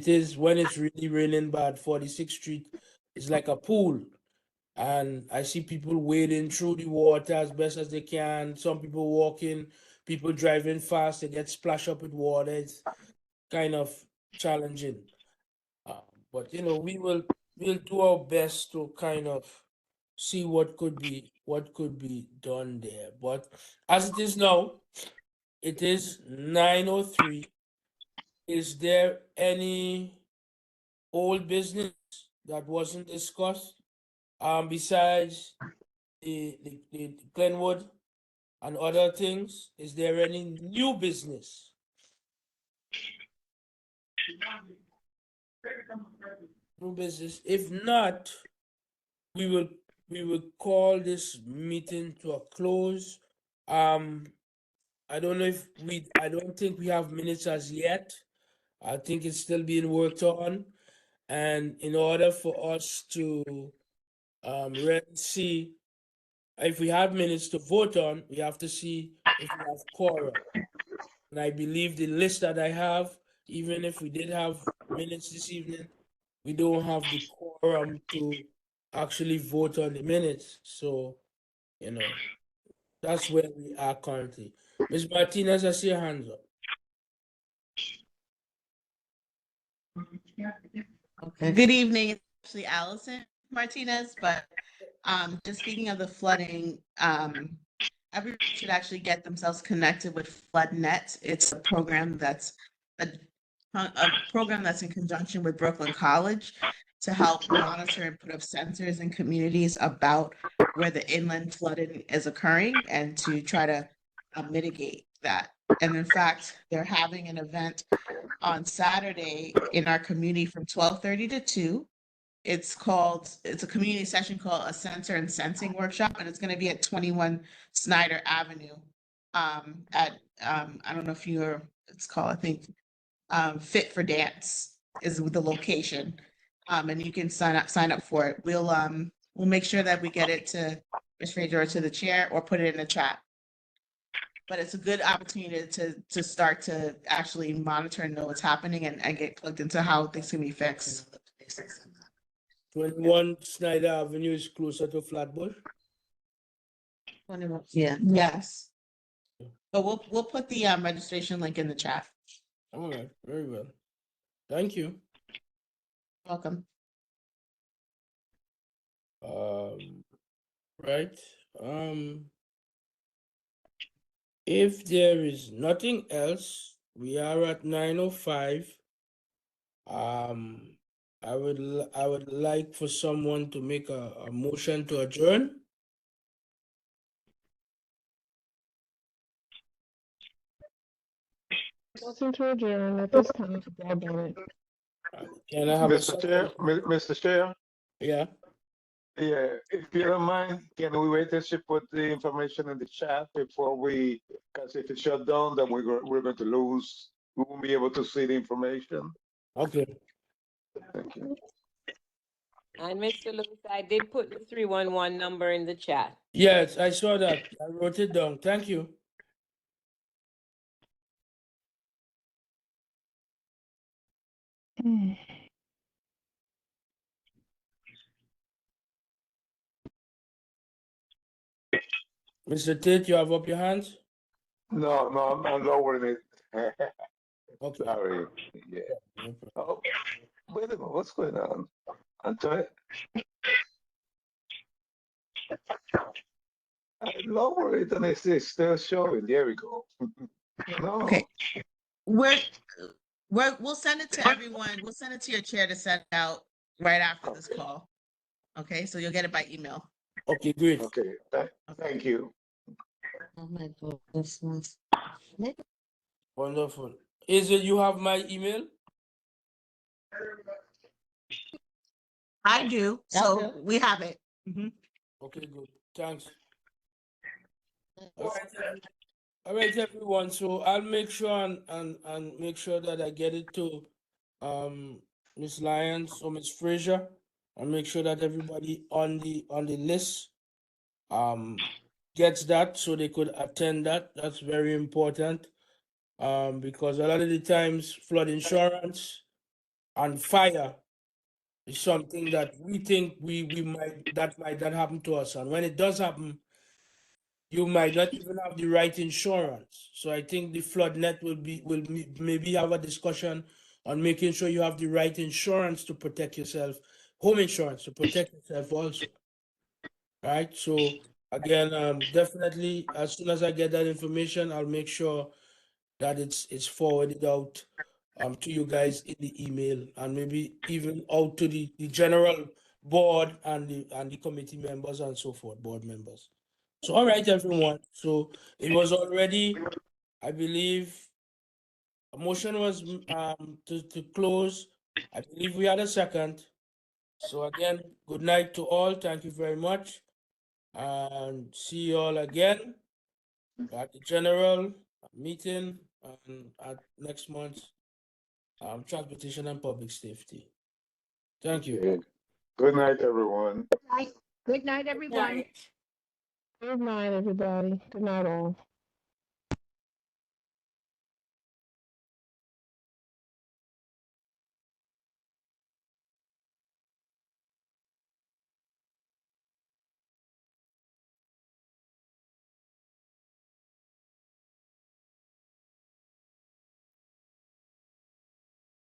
is when it's really raining bad, 46th Street is like a pool. And I see people wading through the water as best as they can. Some people walking, people driving fast, they get splashed up with water. It's kind of challenging. But we'll do our best to kind of see what could be done there. But as it is now, it is 9:03. Is there any old business that wasn't discussed? Besides the Glenwood and other things, is there any new business? New business. If not, we will call this meeting to a close. I don't know if I don't think we have minutes as yet. I think it's still being worked on. And in order for us to really see if we have minutes to vote on, we have to see if we have quorum. And I believe the list that I have, even if we did have minutes this evening, we don't have the quorum to actually vote on the minutes. So, you know, that's where we are currently. Ms. Martinez, I see your hands up. Okay. Good evening. It's actually Allison Martinez, but just speaking of the flooding, everyone should actually get themselves connected with FloodNet. It's a program that's a program that's in conjunction with Brooklyn College to help monitor and put up sensors in communities about where the inland flooding is occurring and to try to mitigate that. And in fact, they're having an event on Saturday in our community from 12:30 to 2. It's a community session called a Sensor and Sensing Workshop, and it's going to be at 21 Snyder Avenue. I don't know if it's called, I think, Fit for Dance is the location. And you can sign up for it. We'll make sure that we get it to Ms. Fraser or to the chair or put it in the chat. But it's a good opportunity to start to actually monitor and know what's happening and get plugged into how things can be fixed. 21 Snyder Avenue is closer to Flatbush. Yeah. Yes. But we'll put the registration link in the chat. All right, very well. Thank you. Welcome. Right. If there is nothing else, we are at 9:05. I would like for someone to make a motion to adjourn. Motion to adjourn at this time. Board Bennett. Can I have a Mr. Chair, second? Mr. Chair, Yeah. yeah, if you don't mind, can we wait till she put the information in the chat before because if it's shut down, then we're going to lose, we won't be able to see the information. Okay. Thank you. And Mr. Lewis, I did put the 311 number in the chat. Yes, I saw that. I wrote it down. Thank you. Mr. Tate, you have up your hands? No, I'm lowering it. Okay. Sorry. Yeah. No problem. Oh, wait a minute, what's going on? I'm trying. I lower it and it's still showing. There we go. No. Okay. We'll send it to everyone. We'll send it to your chair to send out right after this call. Okay, so you'll get it by email. Okay, great. Okay, thank you. Oh my goodness. Wonderful. Is it you have my email? I do. So we have it. Mhm. Okay, good. Thanks. All right, everyone. So I'll make sure and make sure that I get it to Miss Lyons or Miss Fraser. I'll make sure that everybody on the list gets that so they could attend that. That's very important. Because a lot of the times flood insurance and fire is something that we think we might not happen to us, and when it does happen, you might not even have the right insurance. So I think the flood net will maybe have a discussion on making sure you have the right insurance to protect yourself, home insurance to protect yourself also. Right. So again, definitely as soon as I get that information, I'll make sure that it's forwarded out to you guys in the email and maybe even out to the general board and the committee members and so forth, board members. So all right, everyone. So it was already, I believe, a motion was to close. I believe we had a second. So again, good night to all. Thank you very much. And see you all again at the general meeting and at next month's transportation and public safety. Thank you. Okay. Good night, everyone. Good night, everyone. Right. Good night, everybody. Good night, all.